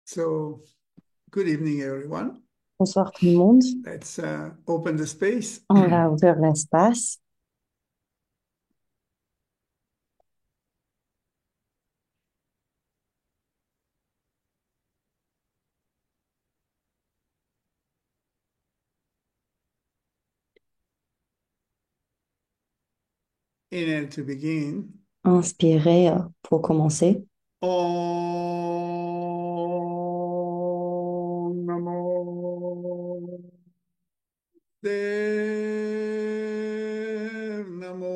So, good evening, everyone. Bonsoir tout le monde. Let's open the space. On va ouvrir l'espace. And to begin, Inspirer pour commencer. Om Namo Dev Namo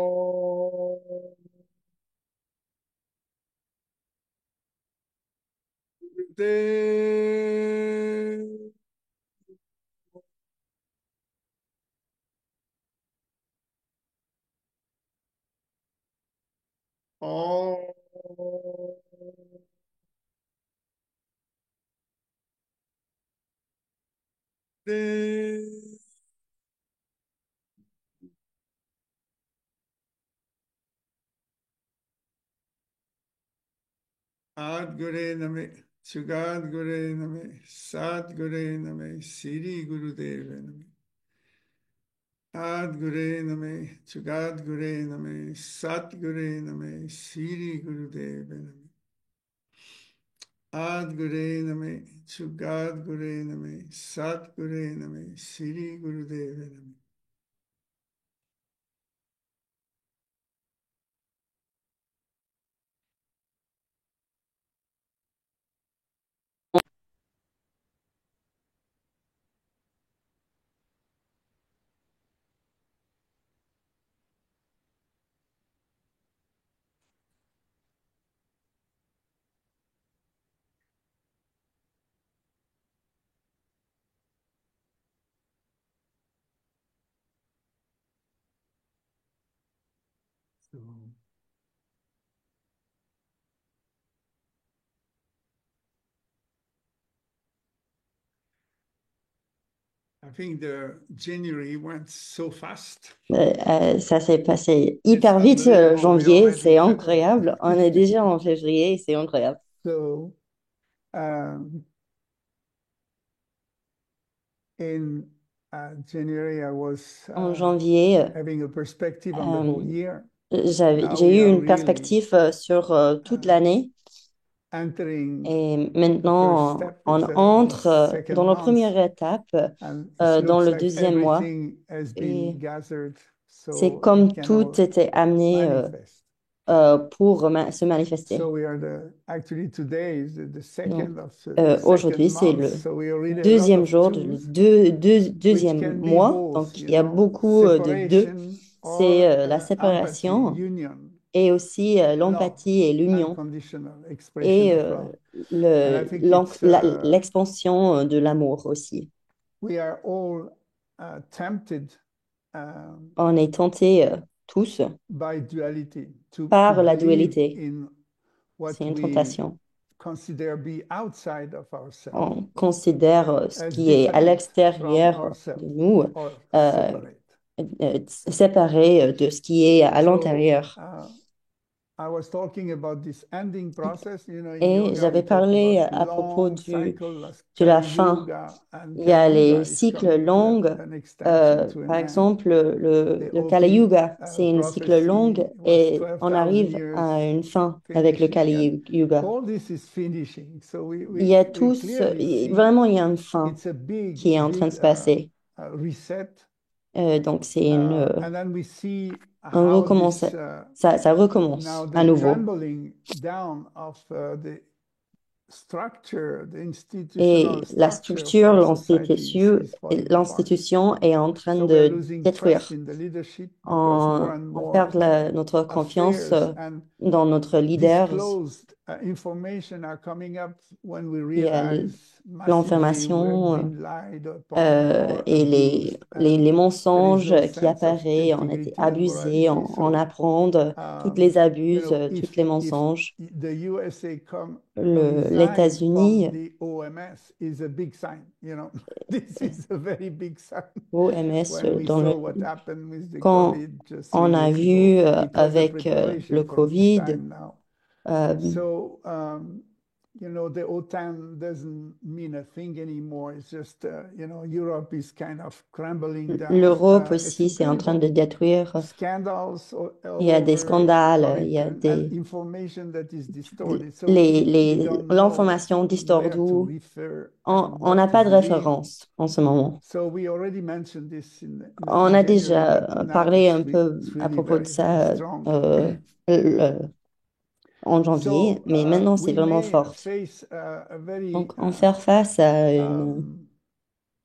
Om Dev Om Dev Ad Gure Name, Sugad Gure Name, Sat Gure Name, Siri Guru Deva Name. Ad Gure Name, Sugad Gure Name, Sat Gure Name, Siri Guru Deva Name. Ad Gure Name, Sugad Gure Name, Sat Gure Name, Siri Guru Deva Name. So, I think the January went so fast. Ça s'est passé It's hyper vite, unbelievable. We're janvier. already C'est in February. incroyable. On est déjà en février et c'est incroyable. So, um, in January, I was En janvier, having a perspective on the euh, whole year. Now j'ai we eu are une really perspective sur toute uh, l'année. entering Et the first maintenant, step. on It's the entre second dans la month, première étape, and it dans looks le like deuxième mois. everything has been Et gathered c'est so it comme can tout all était amené manifest. pour se manifester. So we are actually today is the Donc, second of the second aujourd'hui, c'est month. le So we already a lot deuxième of jour, le twos, which deuxième can be mois. both, Donc, il y a beaucoup de deux. separation C'est or la empathy, séparation union, et aussi love, l'empathie et l'union unconditional expression et of love. And I think l'expansion de l'amour aussi. we are all tempted um, On est tentés tous by duality to par la believe dualité. in C'est what une we tentation. consider be outside of ourselves On considère ce as qui est à different from l'extérieur de ourselves nous or euh, separate. séparé de ce qui est à So l'intérieur. I was talking about this ending process. In Et yoga, j'avais we talk parlé about à propos long cycle, like de la Kali fin. Yuga, and Il y a Kali les Yuga is cycles coming to longs. an extension, to Par an end. exemple, The le Kali opening Yuga, c'est une cycle longue prophecy was et on 12,000 arrive years à une fin avec le finishing, and Kali Yuga. all this is finishing. So Il y a we tous, clearly see vraiment, il y a une fin it's a big, qui est en train de big se passer. reset. Donc, c'est And then we see un how recommence, this ça now recommence the à nouveau. trembling down of the structure, the institutional Et la structure of structure, our society is falling apart. l'institution est en train So we are de losing trust détruire. in the leadership because more and On more perd notre confiance affairs and dans notre leader. disclosed information are coming up when we Il y a realize massively we've l'information been lied upon or et abused, les and there is mensonges no qui sense of apparaissent, on a été integrity and abusés, morality. en So, apprendre toutes les abuses, toutes les if mensonges. the USA come resign from L'États-Unis, the OMS is a big sign. This is a very big sign. OMS, When we saw what happened with the quand COVID just on 3 a years ago, vu it was a avec le preparation for this Covid, time now. euh, So, the OTAN doesn't mean a thing anymore. It's just, Europe is kind of crumbling down. l'Europe It's aussi, c'est en train de incredible. détruire. Scandals Il all y a des over, scandales, il y a corruption, and information that is distorted. So we don't know l'information where to distordue. refer and On n'a what to pas de believe. référence en ce moment. So we already mentioned this On in a January, déjà but now parlé un peu it's à really propos de very, very ça strong. le- en janvier, So mais maintenant c'est we vraiment may forte. face a very Donc, en faire face à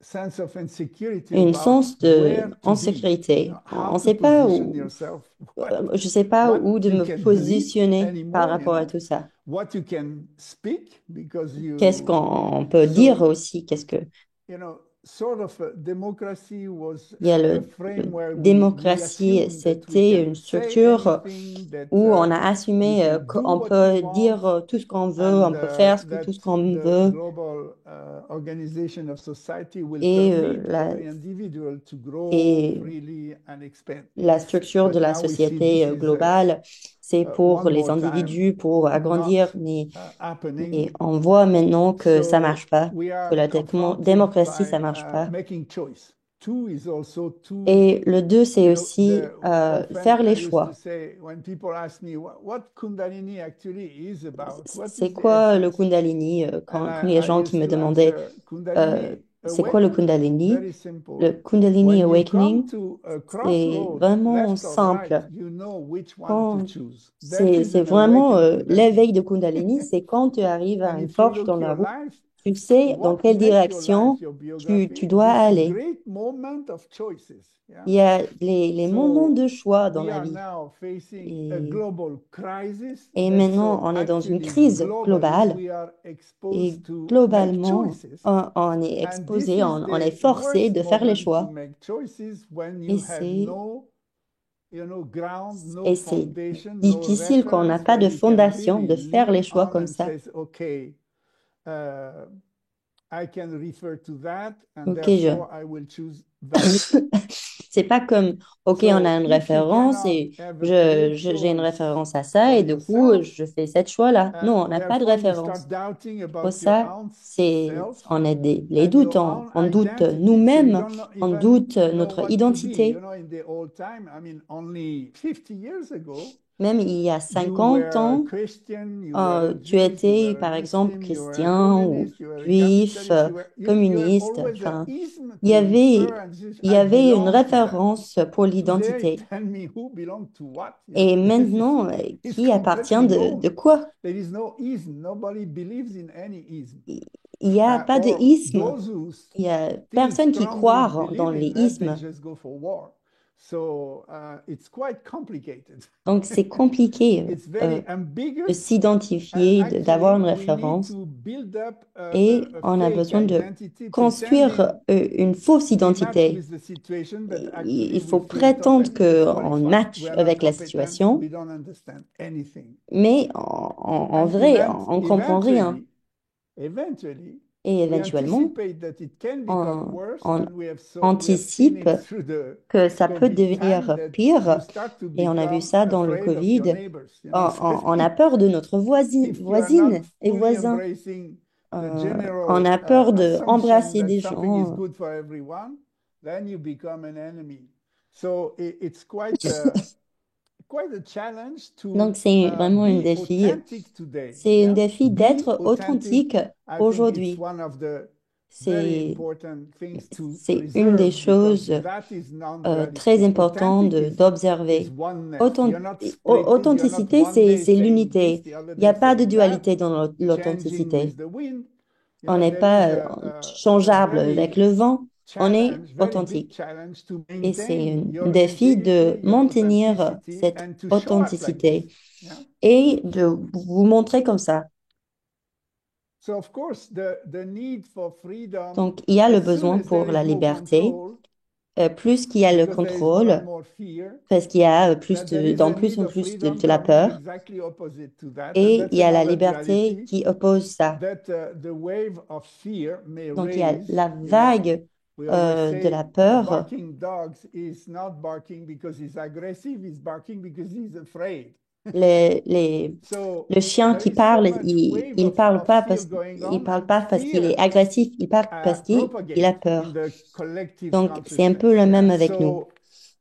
sense of insecurity une about sens where to be, d'insécurité. how On ne to sait pas position où, yourself, je sais pas what où de you me can believe positionner par anymore, rapport à tout ça. what you can speak because Qu'est-ce qu'on peut dire aussi? Qu'est-ce que sort of a democracy was il y a a frame le where we démocratie, assume that we c'était can une say structure anything, that où on a you assumé can do qu'on what you peut want, dire tout ce qu'on veut, and on peut faire tout that ce qu'on the veut. global organization of society will Et, permit every individual to grow et freely and expand. la structure de But la now we see société this is globale, c'est pour one les more time individus, pour not agrandir, happening. mais on voit maintenant que ça So marche pas, we que are la confronted démocratie, ça by marche pas. making choice. Two is also two. Et le deux, c'est aussi Often faire les I used to choix. say when people ask me what Kundalini actually is about, what C'est is the quoi le essence, Kundalini? and Quand les I gens qui used me to demandaient answer Kundalini c'est quoi le awakening, Kundalini? very simple. Le Kundalini When you come Awakening, to a c'est crossroad, vraiment left or right, simple. you know which one to Quand choose. That is c'est an vraiment awakened Kundalini. l'éveil de Kundalini, c'est quand tu arrives à And une if you porte look dans la your route, life, tu sais dans what quelle make your life, direction your tu biography, dois this is aller. great moment of choices. Yeah? Il y a les moments So de choix dans we la are vie. now facing a Et, global crisis et that maintenant, so on est dans une actually crise globally globale. we are Et exposed to make globalement, choices. on est And this exposé, is on est the forcé worst de faire les moment to choix. make choices when Et you have c'est ground, no et c'est foundation, no difficile quand on n'a reference pas where de you can fondation really de faire les lean choix on comme and ça. says, okay, uh, I can refer to that, and Ok, therefore I will choose that. c'est pas comme, ok, on a So une if you référence cannot et have a clear j'ai une choice référence à ça for et du coup, yourself, je fais cette choix-là. Non, on n'a pas de therefore you start référence. doubting Pour about your ça, own c'est, self on a les and doutes, your own on doute identity. So you nous-mêmes, don't on even doute know notre what to be. identité. In the old time, I mean, only 50 years ago, Même il y a you 50 were a ans, Christian, you were a tu Jewish, you étais, were a par exemple, Muslim, you were a chrétien ou communist, you were a juif, capitalist, you had communiste. always a Enfin, ism il y to avait, refer and say, il y I avait une belong to that. référence pour Today, l'identité. tell me who belongs to what. Et maintenant, It's qui appartient completely de known. quoi? There is no ism. Nobody believes in any ism. Il n'y a pas de Or isme. those who Il y a still personne qui strongly croit dans believe les in that, they ismes. just go for war. So it's quite complicated. Donc, c'est compliqué It's very de ambiguous, and s'identifier, d'avoir une actually we need référence. to build up Et a on a fake besoin de identity, construire pretending une fausse we match identité. with the situation, but Il actually we faut feel prétendre totally qu'on disqualified. We match are not avec la competent. situation, We don't understand anything. mais en And vrai, on ne comprend rien. eventually, Et we éventuellement, anticipate that it can become on, worse, on and we have seen anticipe it through the que ça peut COVID time devenir that you pire. start to Et on a vu become ça dans le afraid of your Covid. neighbors. On a peur de notre If you are not voisine et fully voisins. embracing the On general a peur assumption d'embrasser that des something is gens. good for everyone, then you become an enemy. So it's quite a challenge to Donc, c'est vraiment un be défi. authentic today. C'est un Yeah, défi be d'être authentic. authentique I think it's aujourd'hui. one of the very C'est, important things to c'est une des preserve, because choses that is très non-dualistic. importantes Authentic is d'observer. oneness. You're not split it. You're not Authenticité, one day c'est saying this, l'unité. the other Il n'y a day pas de saying that, dualité dans changing with l'authenticité. the wind. On n'est There is pas a changeable very avec le vent. On est challenge, very big authentique. challenge to Et c'est maintain un your défi integrity, de your maintenir authenticity, cette and to show up like this. authenticité Yeah. et de vous montrer comme ça. So of course, the need for freedom, Donc, il y a le as soon besoin as there pour is la no liberté, control, plus qu'il y a le because there is more and contrôle, more fear, parce qu'il y a plus that there is a plus need en of plus freedom de la coming peur, exactly opposite to that. And et il that's y a la another liberté duality qui oppose ça. that the wave of fear may Donc, il y a raise. la You know, vague we always de la say a peur. barking dog is not barking because he's aggressive, he's barking because he's afraid. Les, les, So le chien there qui is so parle, much wave il parle of pas fear parce going il on, parle and pas parce qu'il fear est agressif, il parle parce qu'il a propagate in peur. the collective Donc, c'est un peu consciousness. le Yeah. même avec nous.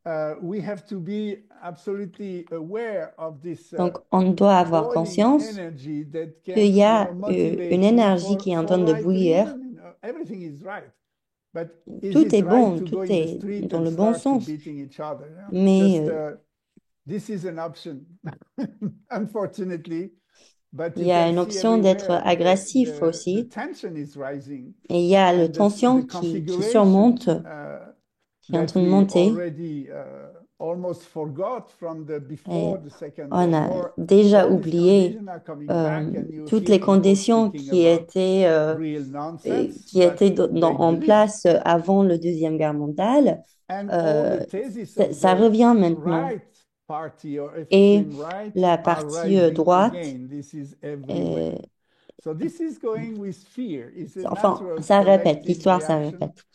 So we have to be absolutely aware of this Donc, on doit avoir boiling conscience energy that qu'il can, y you know, a une motivate you énergie qui est en for train de right bouillir. reason. You know, everything is right, but is Tout it est right bon, to tout go in the est street dans and le bon start to sens. beating each other? Yeah? Mais Just this is an option, unfortunately. But il you y a can une see option d'être everywhere agressif the aussi. tension is rising, Et il y a la and the tension qui configuration surmonte, qui est en that train de we monter. already almost forgot from the Et before the Second on World a War. déjà All these oublié conditions are coming back, and you toutes hear les people conditions speaking about real nonsense, qui but étaient they en believe. place avant le Deuxième Guerre mondiale. And all the theses of Ça the revient maintenant. right party or Et extreme right la are partie rising droite, again. This is everywhere. euh, So this is going with fear. It's a enfin, natural ça répète, collective l'histoire, ça reaction. répète.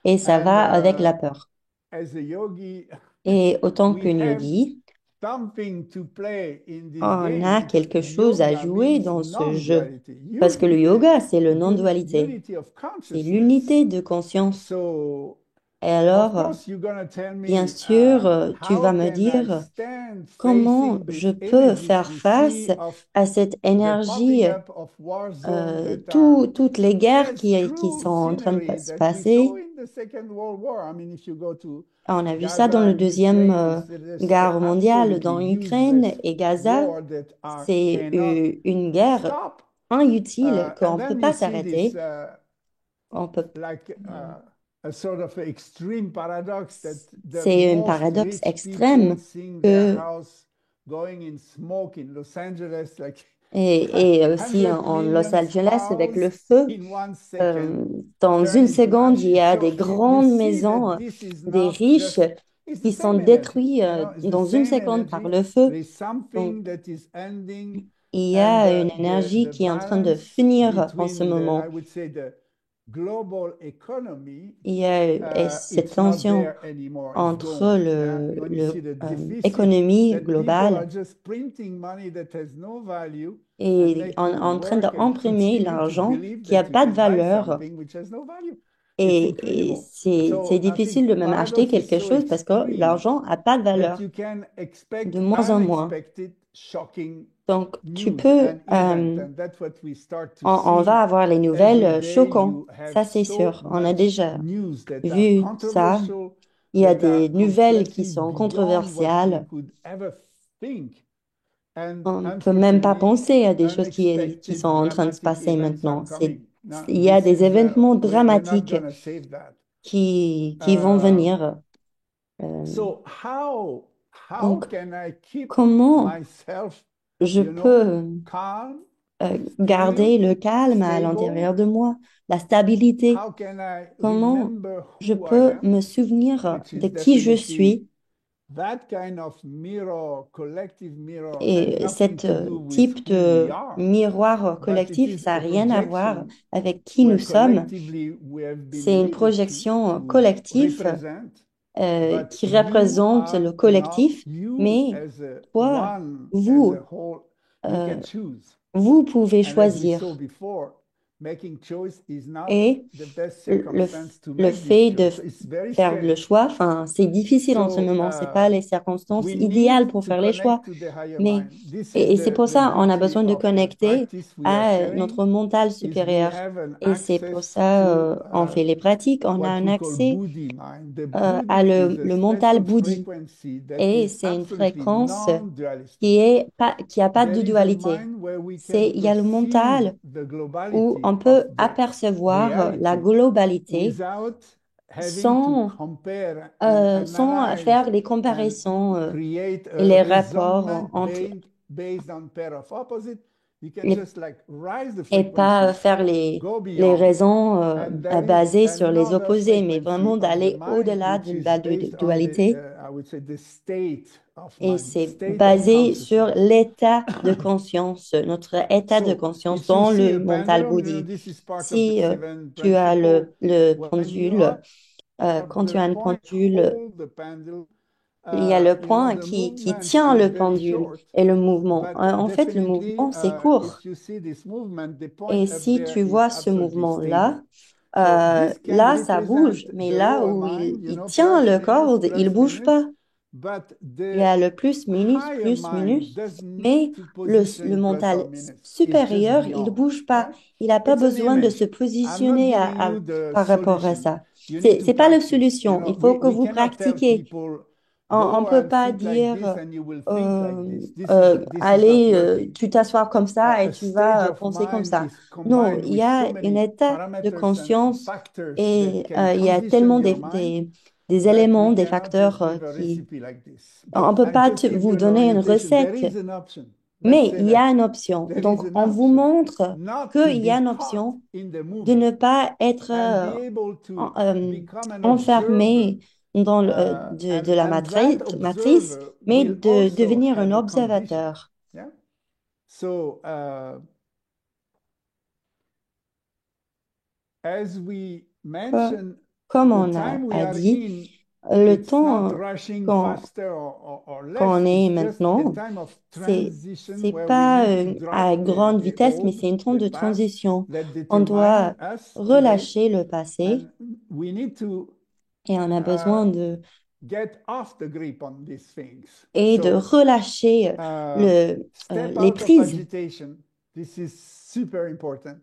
Et ça And va avec la peur. as a yogi, Et autant we qu'un have yogi, something to play in this on game a because quelque chose à yoga jouer means dans ce jeu. non-duality. Parce que le Uni yoga, c'est le means non-dualité. unity of C'est consciousness. l'unité de conscience. So, Et of alors, course, you're going to tell bien me, sûr, tu how vas me can I dire stand comment facing je these peux images faire we face see of à cette the énergie, popping up of war zones that are toutes les guerres as qui true sont en train de scenery se that we saw passer. in the Second World War. I mean, if you go to On a vu ça dans Gaza le and deuxième Ukraine, it's just guerre mondiale, absolutely dans l'Ukraine useless et Gaza. war that C'est cannot une guerre stop. inutile qu'on And ne peut then you pas see this s'arrêter. On peut, like a sort of extreme paradox that the c'est un most paradoxe rich people extrême seeing their que, house going in smoke in Los Angeles, like et aussi 100 en Los million Angeles avec le house feu. in 1 second Dans turn une into seconde, il y ashes. a So des you grandes see maisons, that this is des not riches just, it's the qui sont same energy, détruits you know, it's the dans une same seconde par energy. le There feu. is Donc, something that is ending, il y and a une énergie the qui est en train de balance finir en ce between the, I moment. would say, the global economy Il y a cette it's not tension there anymore. It's entre gone. Yeah? When you see the deficit, économie that people are globale just printing money that has no value and et make you en train work and d'imprimer continue to l'argent believe qui n'a that you pas de can buy valeur. something which has no value. It's Et incredible. c'est So I think difficile de même acheter paradox is quelque so chose parce que extreme l'argent n'a pas de that valeur, you can de expect moins en moins. unexpected, shocking Donc, tu news peux, and event, and that's what we start to on va see. avoir les nouvelles Every day choquantes. you have Ça, c'est so sûr. On a much déjà news that are vu ça. controversial, Il y a that are des nouvelles qui completely sont beyond what we controversiales. could ever think, and On ne peut même pas unfortunately, penser à des choses qui sont unexpected en train de se dramatic passer events are maintenant. coming. Now, Il y a this des is événements we're not dramatiques gonna save that. qui vont venir. So how Donc, can I keep comment myself, je you know, peux calm, still, garder le calme à stable? l'intérieur de moi, la stabilité? How can I Comment remember je who I peux am, me souvenir which is de qui je definitely suis? that kind of mirror, collective mirror, has Et nothing cet to do with type who we de are, miroir but it collectif, is ça n'a a rien à voir projection avec qui nous where sommes. collectively we have been C'est une leaded projection to collective represent, but qui you représente are le not, collectif, you mais as a toi, one, as a vous, whole, you euh, can choose. vous pouvez And as we saw choisir. before, making choice is not Et the best le, circumstance to le make this fait de choice. So it's very faire le scary. choix, enfin, c'est difficile en ce So moment, c'est pas les circonstances we idéales need pour to faire les choix, connect to the higher mais mind. This is et c'est pour the ça on a beauty besoin de of the connecter practice we are à sharing, notre mental is we supérieur. have an Et c'est pour access ça to on fait les pratiques, on a what un we call accès Buddhi mind. The à Buddhi is a le mental special bouddhi. frequency that Et is c'est une absolutely fréquence non-dualistic. qui a pas de There is a dualité. mind where we can Il y a le perceive mental the où globality on of peut the apercevoir la reality globalité without having to sans, compare and sans analyze faire les and comparaisons create et a les rapports resonant entre, based on pair of opposite, you can et, just like rise the et pas frequency, faire go les beyond, raisons and there is basées sur les another opposés, mais frequency vraiment of the d'aller mind au-delà which de is la based on the dualité. I would say the state of Et mind, c'est state of basé sur consciousness. l'état de conscience, notre état de So conscience if you dans see le a mental pendulum, body. this is part of the Si seven tu as principle. le When you pendule, are quand at tu the as un point pendule, hold the pendule, il y a le the point qui movement tient is le very pendule short, et le mouvement. but En fait, le definitely, mouvement, c'est court. if you see this movement, the point Et up si there tu is vois ce absolutely stable. mouvement-là, So this can là, ça represent bouge. Mais the là lower où mind, il tient plus le minus, corde, il plus bouge minus. pas. But Il y the a le plus minus, higher plus mind minus, doesn't need mais to le position plus or mental minus. It's just supérieur, il beyond. bouge pas. Yeah? Il n'a pas It's an besoin de se image. I'm not positionner giving you the par rapport à solution. ça. You need to C'est pas la practice. solution. Il faut que We vous cannot tell pratiquiez. people On ne go peut and pas sit like this dire, and you will think like this. This is not allez, working. tu t'assois comme ça et A tu stage vas of penser comme mind ça. is Non, combined il y with so a un many état de parameters and conscience factors that et can il y a condition tellement your mind des that we éléments, des cannot just facteurs give a qui... recipe like this. On But ne peut I pas just give vous you an donner une orientation. There recette, is an option. Let's mais say il y that. a une option. There is Donc, an on vous option montre not to qu'il y a be une caught option in the de movie ne pas être and be able to en- euh, become an observer. enfermé dans de la And that matrice, observer mais will de also devenir un have a condition. observateur. Yeah. So as we Euh, mentioned, Comme the on time we a are dit, in, le it's not temps rushing qu'on faster or qu'on less. est It's just a maintenant, time of c'est transition c'est where we pas need to à drop grande the vitesse, mais old, c'est un temps the de past transition. that On determine doit us today, relâcher le passé and we need to et on a uh, besoin de get off the grip on these things. et de So relâcher uh, step les out of prises. agitation. This is super important.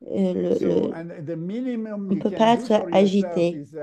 Euh, le, So, le- and the minimum on you peut can pas do être for yourself agité. is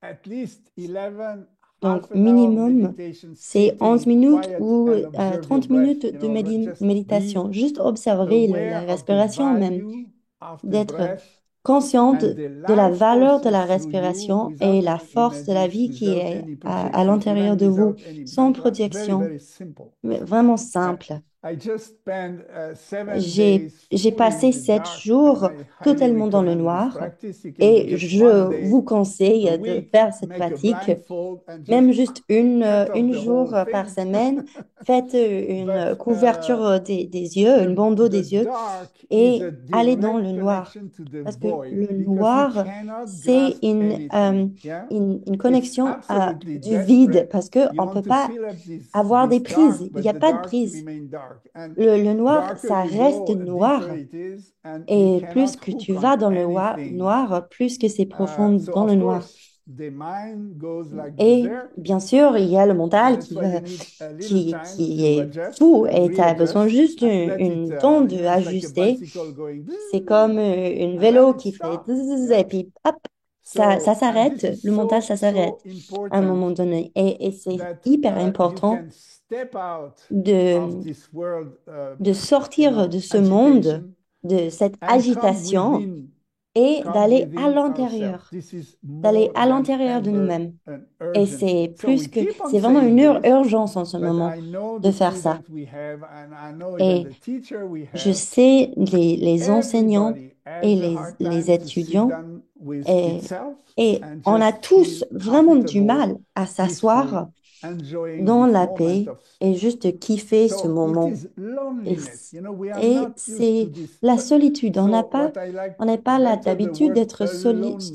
at least 11, Donc, half an hour minimum, meditation, c'est 11 sitting minutes quiet ou and observe your 30 breath. minutes de Just be méditation. Juste observer la aware of the respiration même, value of the d'être breath consciente and the de la life valeur de courses la through you respiration et without la any force de la images, vie qui without est any à projection, l'intérieur even de vous, without any sans mantra. Very, projection, very simple. mais vraiment Uh, simple. I just spent 7 days J'ai fully in passé the sept dark, and jours I highly totalement dans le recommend this noir practice. You can et just one je day vous conseille a de week, faire cette make a pratique. blindfold and just Même juste cut off une the whole jour par thing. semaine, faites une But couverture des yeux, une bandeau the des yeux dark is et a allez dans direct le noir. connection to the Parce que void le because you noir, cannot c'est grasp anything. Yeah, une it's connexion absolutely du vide desperate. parce qu'on You ne want peut to pas fill up avoir des this dark, prises. Il n'y but a the pas de dark prise. remain dark. And Le noir, darker ça you reste go, deeper noir. it is, and you Et plus cannot que hook tu on vas dans le anything. noir, plus que c'est profond So dans le of noir. course, the mind goes like Et berserk, bien sûr, il y a le mental that's why you need a little time qui to est adjust fou and et tu as besoin readjust juste and let it, une temps de it's like a ajuster. bicycle going, C'est comme une and then vélo it qui fait stops. zzzz et Yeah. puis hop, ça So, and s'arrête. this is Le mental, so, ça s'arrête so à un important moment donné. Et c'est that hyper you important can step out of de, this world, de sortir de ce monde, agitation de cette and agitation et come d'aller à within ourselves. l'intérieur, This is d'aller more à than l'intérieur de ever nous-mêmes. an Et urgency. c'est So plus we que, keep on c'est vraiment saying une this, urgence en ce but moment I know de the faire ça. student we have, and I know even Et the teacher we je have, sais, les enseignants everybody et has a hard les time to sit étudiants, down with et, itself et and on a just tous feel vraiment du comfortable, mal à peaceful, s'asseoir enjoying dans this la moment paix of. et juste kiffer ce So it moment. is Et, loneliness. We are et not used to c'est this. la solitude. So what I like On n'est pas là better the d'habitude word d'être aloneness.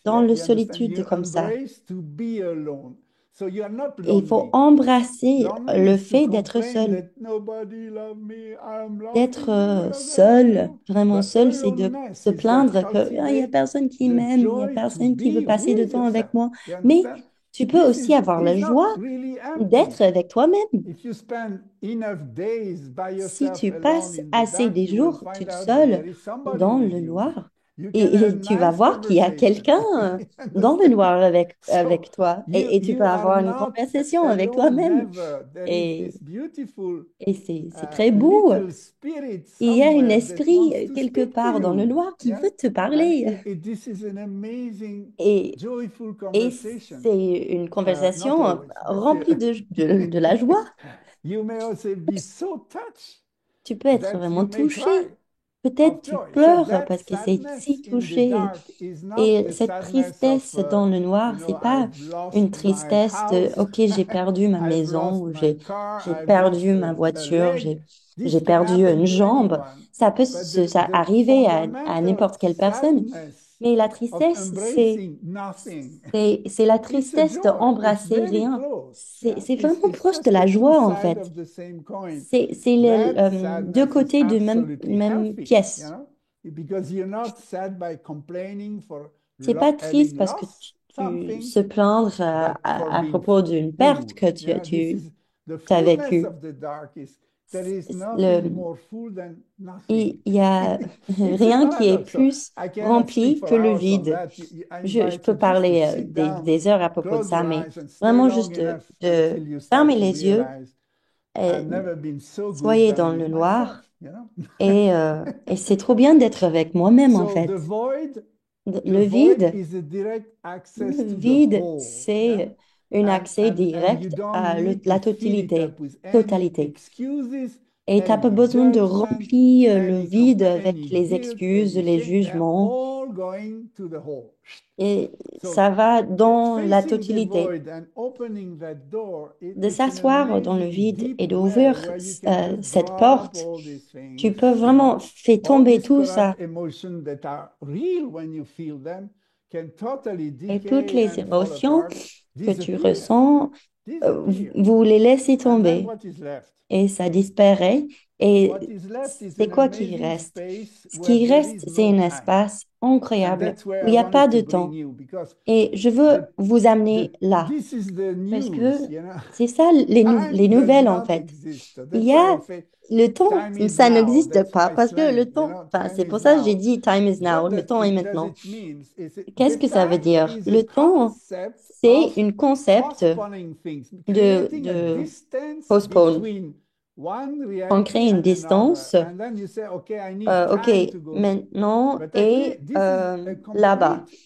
dans Yeah, le you understand? solitude You comme ça. embrace to be alone. So you are not Et il faut lonely. embrasser Lonely le is to fait d'être complain seul. that nobody love me, I'm D'être lonely, because I love seul, you. vraiment But seul, c'est de aloneness se is that plaindre que ah, il y a cultivate personne qui the m'aime, il y a joy to personne qui veut be passer de with temps yourself. avec moi. You Mais understand? tu peux This aussi avoir is la not joie really empty. d'être avec toi-même. If you spend enough days by Si yourself tu alone passes in the assez dark, des you will jours find tout out that there seul is somebody dans with le you. noir, You can have a et tu vas nice voir qu'il y a conversation. quelqu'un You dans le understand? noir So avec toi et tu peux you are avoir une not conversation avec alone, toi-même. never. There is Et, this beautiful et c'est très beau. little spirit Il y a un somewhere that esprit wants to quelque speak to part dans le you. noir qui Yeah, veut te and parler. this is an amazing, Et, joyful et conversation. c'est une Not conversation always, but remplie de la joie. you may also be so touched Tu peux être that you vraiment may cry touché. Peut-être of tu joy. So pleures that parce que c'est sadness si in the touché. dark is not Et the cette sadness of, tristesse dans le noir, c'est pas I've lost une my tristesse de house, OK, j'ai perdu ma I've maison lost ou my car, j'ai I've lost perdu ma a voiture, leg. This j'ai can perdu happen une to jambe. anyone. Ça peut But ça the arriver à fundamental n'importe quelle personne. sadness Mais la of tristesse, embracing nothing, c'est la it's a tristesse joy. It's d'embrasser very rien. close. Yeah, C'est vraiment it's proche de just the la two joie, en sides fait. of the same coin. C'est les That deux sadness is côtés de absolutely même healthy, pièce. because you're not sad by complaining for C'est pas triste having parce que lost tu something, se plaindre but for à being propos d'une perte full. que Yeah, this is the as fullness vécue. of the dark is there is Le, nothing more full than nothing. il y a It's a rien qui est paradox. So plus I cannot speak rempli for que le hours on vide. that. I Je invite peux you just to parler sit down, des heures à propos de close ça, your mais eyes, and stay vraiment long juste enough de until you start fermer to les yeux, realize euh, I've never been so good soyez than dans le with myself, noir et c'est trop bien d'être avec moi-même en So fait. the Le void vide, is a direct access le to the vide, whole, yeah? c'est un accès And you direct don't à need to la fill it totalité, up with any totalité. excuses, Et t'as pas any besoin de judgment, remplir le any vide avec any les guilt, excuses, any les shame. They're jugements. all going to the whole. Et So ça va dans la facing the totalité. void and opening that door, De it's an s'asseoir dans le amazing vide deep et well d'ouvrir where you can just cette drop porte, all these tu things, peux vraiment faire all tomber these tout corrupt ça. emotions that are real when you feel them can totally Et toutes decay les and fall émotions apart, que tu disappear, ressens, disappear. vous les laissez And then tomber what is left? et ça disparaît. Et What is left is c'est an quoi qui amazing reste? space Ce where qui there reste, is c'est no un time. espace And incroyable that's where où I il n'y a pas wanted de to bring temps. you because Et je veux the vous amener là. this is the Parce news, que c'est ça les Time does nouvelles en not fait. exist. Il That's y why a I say le temps, time is ça now. n'existe That's pas my parce que slang, le temps, enfin, time c'est is pour ça que j'ai now. dit time is now, What le temps est does maintenant. it mean? Qu'est-ce The que ça veut time dire? is a Le temps, concept c'est of un concept postponing things, creating a de distance postpone. between one On reality crée une and another. distance. And then you say, okay, I need OK, time to go there. maintenant But actually, et this is a là-bas. complete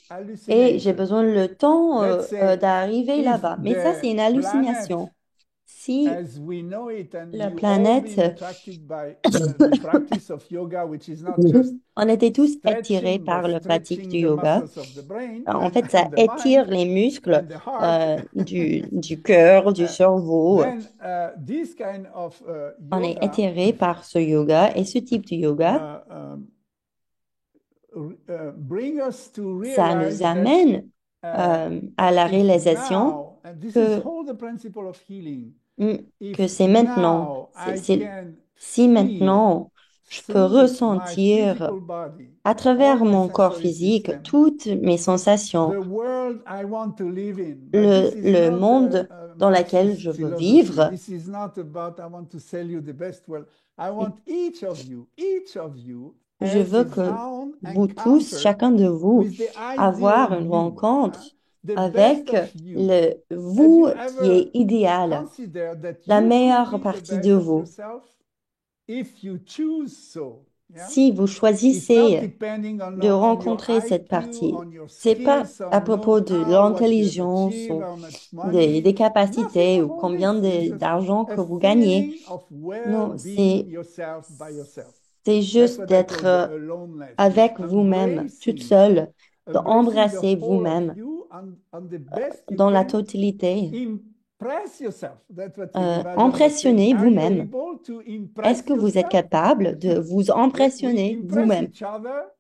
Et j'ai hallucination. besoin de le temps Let's say d'arriver if là-bas. Mais ça, c'est the une planet hallucination. Si as we know it, and la you all planète, been attracted by the practice of yoga, which is not just on était tous attirés stretching, but par la pratique du stretching the yoga. muscles of the brain En fait, and ça the mind étire les muscles and the heart. du cœur, du Uh, cerveau. then this kind of On est yoga attiré par ce yoga et ce type de yoga, uh, um, bring us to ça nous realize that amène uh, à la if réalisation now, and this is que, whole the principle of healing, mm, que if c'est maintenant. now I can Si feel maintenant je peux through my ressentir physical body, à all travers my mon corps sensory physique system, toutes mes sensations, the world I want to live in. But this is le not monde a dans lequel Marxist je veux philosophy. vivre, This is not about I want to sell you the best world. I want each of you je has veux his que own vous tous, encounter chacun de vous, with the ideal avoir une you, rencontre huh? The best avec of you. le Have vous you qui ever est idéal, considered that la you could meilleure be the partie de best of vous. yourself if you choose so? Yeah? Si vous It's not choisissez depending de on your rencontrer cette IQ, partie, on your c'est pas skills, à on propos de know-how, what you have l'intelligence achieved, ou how much money, des nothing capacités of ou all combien this. It's just d'argent a que vous gagnez. feeling of Non, well-being yourself by yourself. c'est That's juste what I d'être call the aloneness, is avec vous-même, toute embracing, seule, embracing the d'embrasser whole of vous-même you on the best you dans la can. totalité. Impress yourself. That's what Srinivasan was saying. Impressionnez Are you vous-même. able to Est-ce impress que vous êtes yourself? capable de vous We impressionner impress vous-même? each other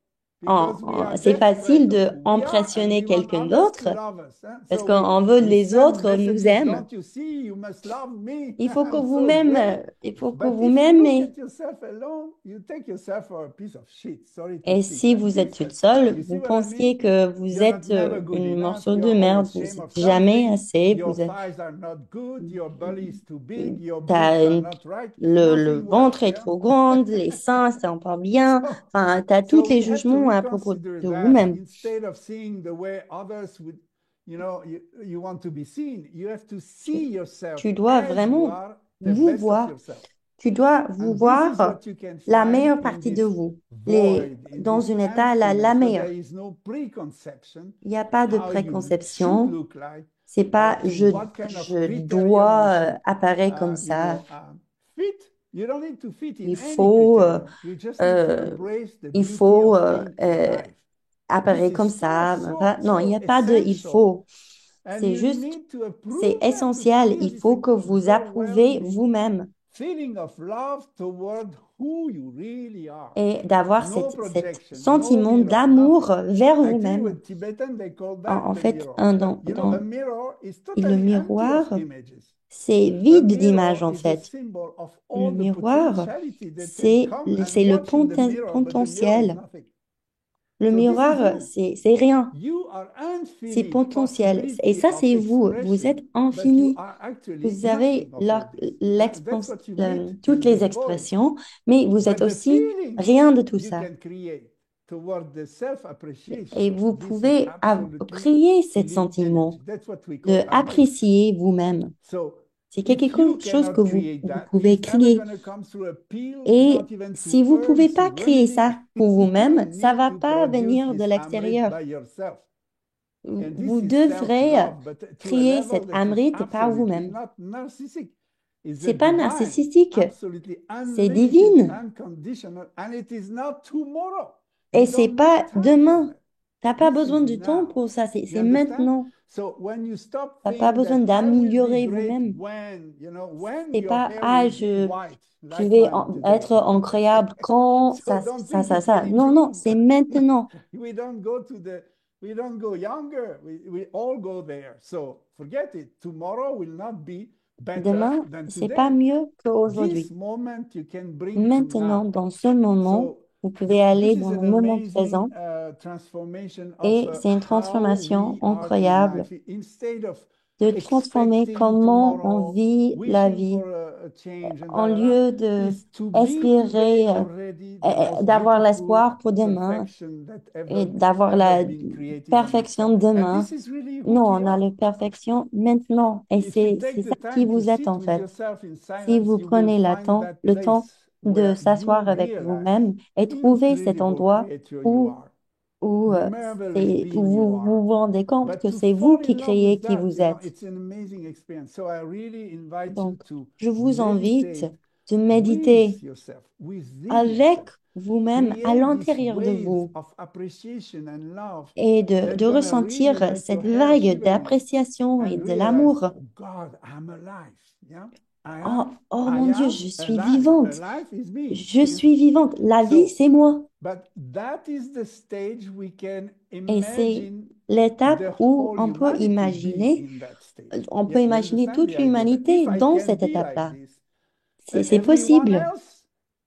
because we are C'est facile desperate of de who we are and impressionner we want quelqu'un others to d'autre love us. parce So qu'on veut we les send autres nous messages, aiment. don't you see, you must love me. Il faut que I'm vous so great. il faut que But vous if you look m'aimez. at yourself alone, you take yourself for a piece of shit. Sorry to Et speak si like vous êtes this, toute but seule, you see vous what I mean? pensiez que vous You're not êtes never good une enough. morceau de You're merde, always vous ashamed êtes of jamais something. assez, Your thighs are not good. Your belly is too big. Your boobs t'as are not right. le Nothing well. ventre est Yeah. trop grand, les seins, c'est pas bien. So, Enfin, t'as tous so les we had to jugements opinion à propos reconsider de that vous-même. instead of seeing the way others would, you want to be seen. You have to Tu, see yourself tu dois as you vraiment are, the vous best of voir. yourself. Tu dois vous And this is voir what you can la find meilleure in partie de this vous, void, in dans this un état la emptiness. So there meilleure. is no preconception Il n'y a pas de how you should préconception. look like C'est or pas to what kind of je criterion you dois should, apparaître comme ça. fit. You don't need to fit in Il any faut, criterion. You just need to euh, embrace the il beauty faut of being alive. This apparaître is comme so, ça. so, Non, il n'y so a pas de il essential. faut. And C'est you juste, need to c'est approve that, to essentiel. feel Il this faut que vous approuvez overwhelming vous-même feeling of love toward who you really are. et d'avoir No cet projection, no sentiment mirror, d'amour nothing. vers Actually, vous-même. with Tibetan, they call En that the fait, mirror. But a mirror is et le totally empty of miroir, images. c'est A vide mirror d'images, en is a fait. symbol of Le all the miroir, potentiality that can come and c'est le watch in the mirror, but the mirror is potentiel. nothing. Le So this is miroir, you. c'est rien. You are C'est infinite potentiel. Et possibility ça, of c'est vous. Vous expression, êtes but you infini. are actually Vous avez nothing of all this. That's what you meet toutes in les this void. expressions, mais vous êtes But the aussi feelings rien de tout you ça. can create toward the Et self-appreciation, vous this is pouvez absolutely créer ce healing sentiment energy. That's what we de call Amrit. apprécier vous-même. So C'est if quelque you chose cannot que create vous that, pouvez it's never créer. going to come through a pill, Et not even through si vous ne pouvez herbs pas or créer remedy. ça pour You vous-même, ça ne need va to pas produce venir de this Amrit l'extérieur. by yourself. And this Vous is devrez self-love, but to a créer level cette that is amrite par absolutely vous-même. not narcissistic. It's a C'est pas divine, narcissique, absolutely c'est unlimited, divine. unconditional, and it is not tomorrow. Et You c'est don't need pas time for demain. that. T'as pas This besoin is de temps now. pour ça, You c'est understand? maintenant. So when you stop T'as pas thinking besoin that I will be d'améliorer great vous-même. when C'est your pas, hair ah, will be white je like vais mine today. être incroyable quand So ça, don't ça, think ça, it's ça. very Non, non, soon. c'est maintenant. We don't go to the, we don't go younger. We all go there. So forget it. Tomorrow will not be better Demain, than c'est pas today. mieux This qu'aujourd'hui. moment you can bring to Maintenant, now. dans ce moment, So vous pouvez aller this is dans le an moment amazing présent transformation of et c'est une how transformation we are in incroyable life. Instead of de transformer expecting comment on tomorrow, vit la wishing vie for a change, and en da, da, da, lieu de is to be today espérer, already the most d'avoir beautiful l'espoir pour demain perfection that ever et d'avoir ever la been created on this perfection planet. And demain. this is really who Non, we on a are. la perfection maintenant et If you c'est take the ça qui time to vous êtes sit en with fait. yourself in Si silence, vous you will prenez find that le temps place de where you s'asseoir avec realize vous-même et the trouver cet incredible endroit creature you où, are, où, marvelous où being you vous are. vous rendez compte But que to c'est vous fall qui in love créez with qui that, vous êtes. it's an amazing experience. So I really invite you Donc, to je vous invite meditate de with méditer yourself, within avec yourself. vous-même à Create this l'intérieur de wave vous of appreciation and love et that's de gonna really ressentir make your cette hair vague shivering d'appréciation et and de realize, l'amour. oh God, I'm alive. Yeah, Oh, oh I mon Dieu, am je suis alive. vivante. Alive is me. Je suis vivante. La vie, So, c'est moi. but that is the stage we can Et c'est imagine l'étape the où whole humanity being in that stage. on peut Yeah, you imaginer understand toute the idea that l'humanité if I dans can cette be like étape-là. this, then C'est everyone possible. else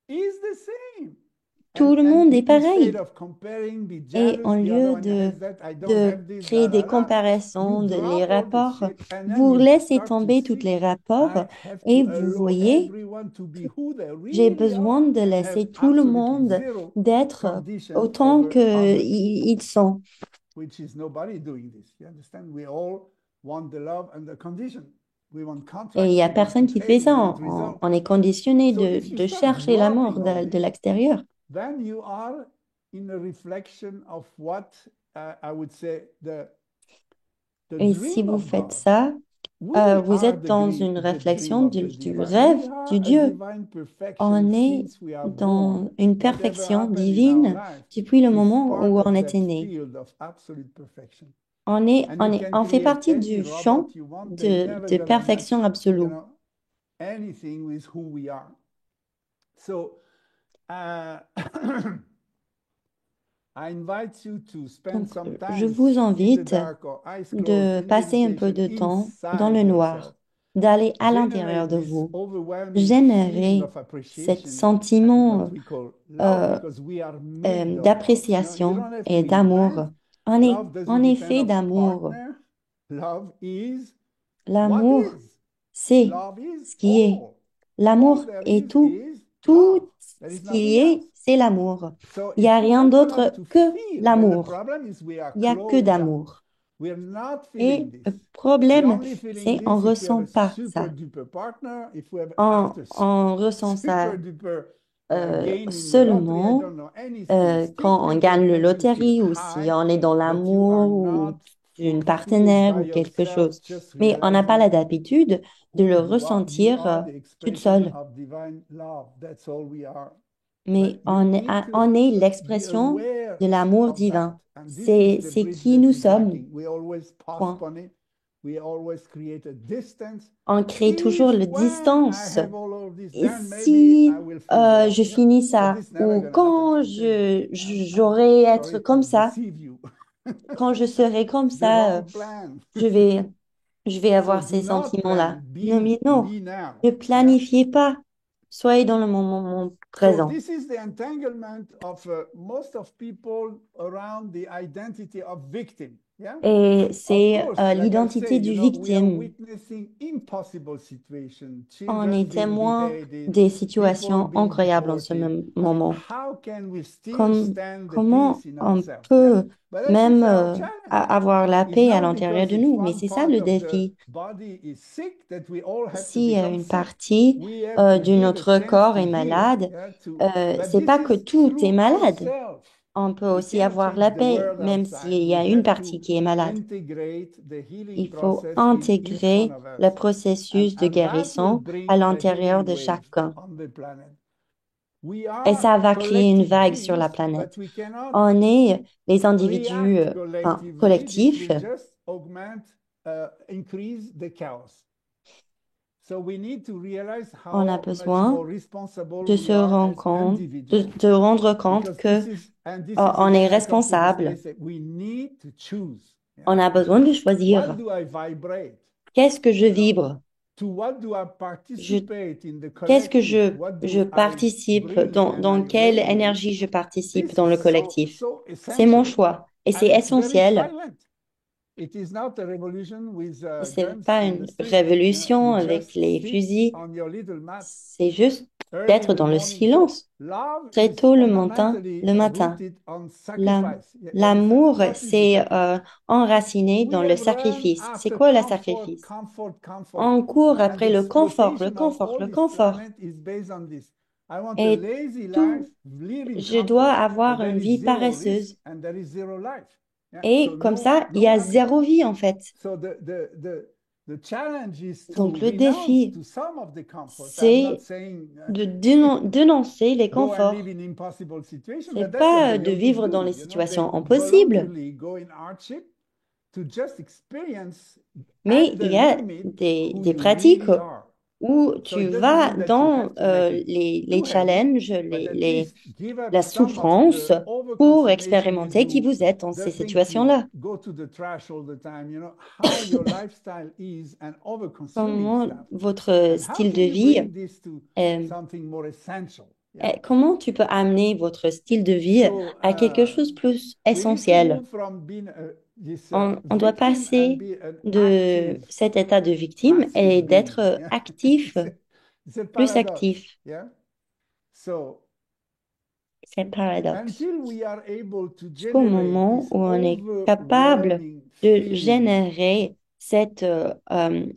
is the same. Tout le And monde est instead pareil. of comparing, be Et jealous, en the other lieu one has that, I don't de have this, créer da des da da. You comparaisons, les drop all the rapports, shit and then vous you laissez start to tomber tous see, les rapports I have et to vous allow voyez, everyone to be who they j'ai really besoin are de and have laisser tout le absolutely monde zero d'être condition autant over que others, ils sont. which is nobody doing this. You understand? We all want the love and the condition. We want Et il contract, n'y a we want to personne qui pay, fait we ça. want result. On est conditionné So if you de start chercher l'amour dropping all de this, l'extérieur. then you are in a reflection of what I would say the Et si dream vous of faites God. ça, We vous are êtes dans une the dream réflexion of the du divine. rêve We are du a Dieu. divine perfection On est since we are born. dans une Whatever perfection happened in our divine life depuis le is moment part où on of that était né. field of absolute perfection. And On fait create partie any du robot champ you want. They're never de gonna perfection match, absolue. anything with who we are. So I invite you to spend Donc, some je time vous in the invite dark or eyes closed de in passer un peu meditation de temps dans le inside noir, yourself. d'aller à l'intérieur Generate de this vous, overwhelming feeling générer of cet appreciation and what sentiment we call love euh, because we are made of love. You d'appréciation don't have to et invent. d'amour. On est Love doesn't en depend effet of d'amour. partner. Love is what L'amour, is. c'est Love is ce qui est. all. All L'amour there est tout. is love. Tout There ce is qui nothing est, else. c'est l'amour. So Il n'y if a you rien open up d'autre to que feel, but the l'amour. problem is we are Il n'y a que closed down. d'amour. We are not Et feeling le this. We're problème, only feeling c'est on this ne if we have ressent a pas super ça. duper partner, if we have after On ressent super ça duper gain in the lottery, I seulement don't know, anything, quand on something that gagne le makes you feel loterie ou si high, on est dans but you are l'amour ou not d'une feeling it partenaire by ou quelque yourself, chose. just Mais on n'a pas realizing l'habitude de who le you are. You ressentir are the toute expression seule. of divine love. That's all we are. But Mais we need to on est be l'expression aware de l'amour of that. divin. And this is C'est the bridge qui that nous is sommes. lacking. We always Point. postpone it. We always create a distance. On crée toujours If le when I distance. have all of this, Et then maybe I si will feel the love. je Yeah. finis But ça, this never ou gonna happen. quand Okay. j'aurai être Sorry to comme ça, deceive you. quand je serai comme The ça, wrong plan. je vais, je vais So avoir do ces not plan. sentiments-là. Non, mais non, Be now. ne Yeah. planifiez pas. Soyez dans le moment So présent. this is the entanglement of most of people around the identity of victim. Yeah. Et Of c'est course, like I say, l'identité du we are victime. witnessing impossible situations, On children est being témoin beheaded, des people situations being incroyables en ce deported. I mean, moment. how can we still stand the Comment peace in on ourselves? Yeah, peut but that is même our challenge. avoir la It's paix à not l'intérieur because de if nous, mais one c'est ça part le of the défi. body is sick that we all have to Si become une sick. partie We have to de give a notre chance corps to est heal. malade, Yeah, but c'est this pas que is tout est through malade. ourselves. On peut We aussi can't avoir la change the paix, world même outside. s'il y We a une have to partie qui est malade. integrate the healing Il faut process in each one intégrer of le us. processus de And that will guérison à bring a l'intérieur healing de wave chacun. on the planet. We Et are ça va créer une collective vague sur la beings, planète. but we cannot On est les individus react collectively. This collectifs. will just augment, increase the chaos. So we need to realize On a how much besoin more responsible de we se are rendre as compte, individuals. de rendre compte Because que this is on est again, I come to this responsable. place that we need to choose. Yeah? On a besoin de What choisir. do I vibrate? Qu'est-ce que je You know, vibre? to what do I Je, participate in the qu'est-ce que collective? What je do I participe? bring and Dans I quelle radiate? énergie je participe This dans is le so, collectif? so C'est mon essential, choix. Et c'est and it's very essentiel. silent. It is not a revolution with C'est guns pas on the une street. révolution You avec just les sit fusils. on your little mat C'est juste early d'être in the dans le morning. So silence. love Très is tôt fundamentally le matin. rooted on La- sacrifice. Understand? L'amour, What is the c'est sacrifice? enraciné We dans le have run sacrifice. C'est after quoi le comfort, sacrifice? comfort, comfort. On court And the après le confort, le exploitation of confort, all le this confort. planet is based on this. I want a Et lazy life, tout, live in je dois comfort, but avoir there une is vie zero risk paresseuse. and there is zero life. Yeah. So Et comme ça, il y no a happiness. zéro vie en fait. So the challenge is Donc to le renounce défi, to some of the comfort. I'm not c'est saying de dénoncer les go and live conforts. in impossible situations, but C'est that's what pas the de yogis vivre dans do. les You know, they situations impossibles, voluntarily go in hardship to just experience mais at the il y a limit who des you pratiques really are. où So tu it doesn't vas mean that you dans have to make it les too heavy, challenges, but at least give up la some of souffrance the pour overconfirmation you expérimenter qui do, vous êtes dans the ces things you situations-là. go to the trash all the time, you know, how your lifestyle is and over-consuming Comment stuff. votre And how style can de you vie, bring this to euh, something more essential? Yeah. comment tu peux amener votre style de vie So à quelque chose de plus we need to essentiel? move from being this On doit victim and passer be an de active, cet état de victime passive et being. d'être Yeah. actif, It's a plus paradox. actif. Yeah. So C'est le paradoxe. until we are able to Jusqu'au generate moment this où on est capable overwhelming de feeling générer cet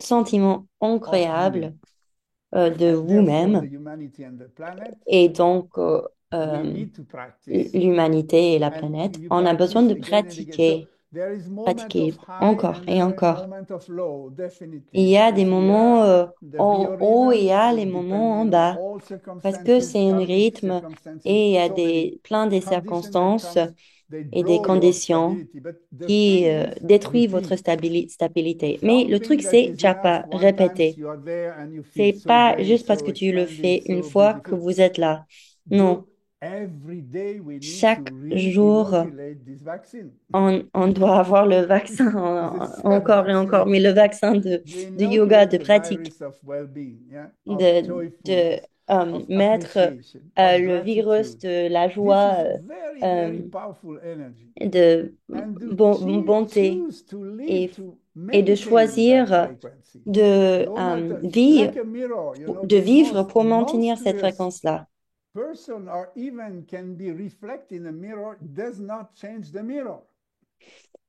sentiment of you incroyable de and therefore the vous-même humanity and the planet, et donc we need to practice. l'humanité et la And planète, you on a besoin practice de again and again. So there is moment of pratiquer high encore and et there are encore. moment of low, Il definitely, y a des because we are moments the en haut et il y biorhythms, a les moments en depending on bas, all parce que circumstances, c'est un karmic rythme circumstances, et il y a so many plein de conditions that circonstances comes, they et des blow your conditions stability. But the qui thing is, détruisent votre repeat. stabilité. Mais le Something truc, that c'est is enough Japa, one time répéter. you are there and you feel C'est so pas great, juste parce so que tu le expanded, fais une so fois que beautiful. vous êtes là. Non, Do every day we need to chaque jour, re-inoculate this vaccine. on doit avoir le vaccin It's a encore et encore, mais le self-vaccination. vaccin de yoga, Inoculate de the pratique, virus of well-being, yeah, of de joyfulness, of mettre appreciation, of le virus gratitude. de la This joie, is very, very powerful energy. de And to bonté choose to live, et, to et de maintain that choisir frequency. de No matter, vivre, like a mirror, you know, de the vivre most pour maintenir cette monstrous fréquence-là. person or even can be reflected in a mirror does not change the mirror.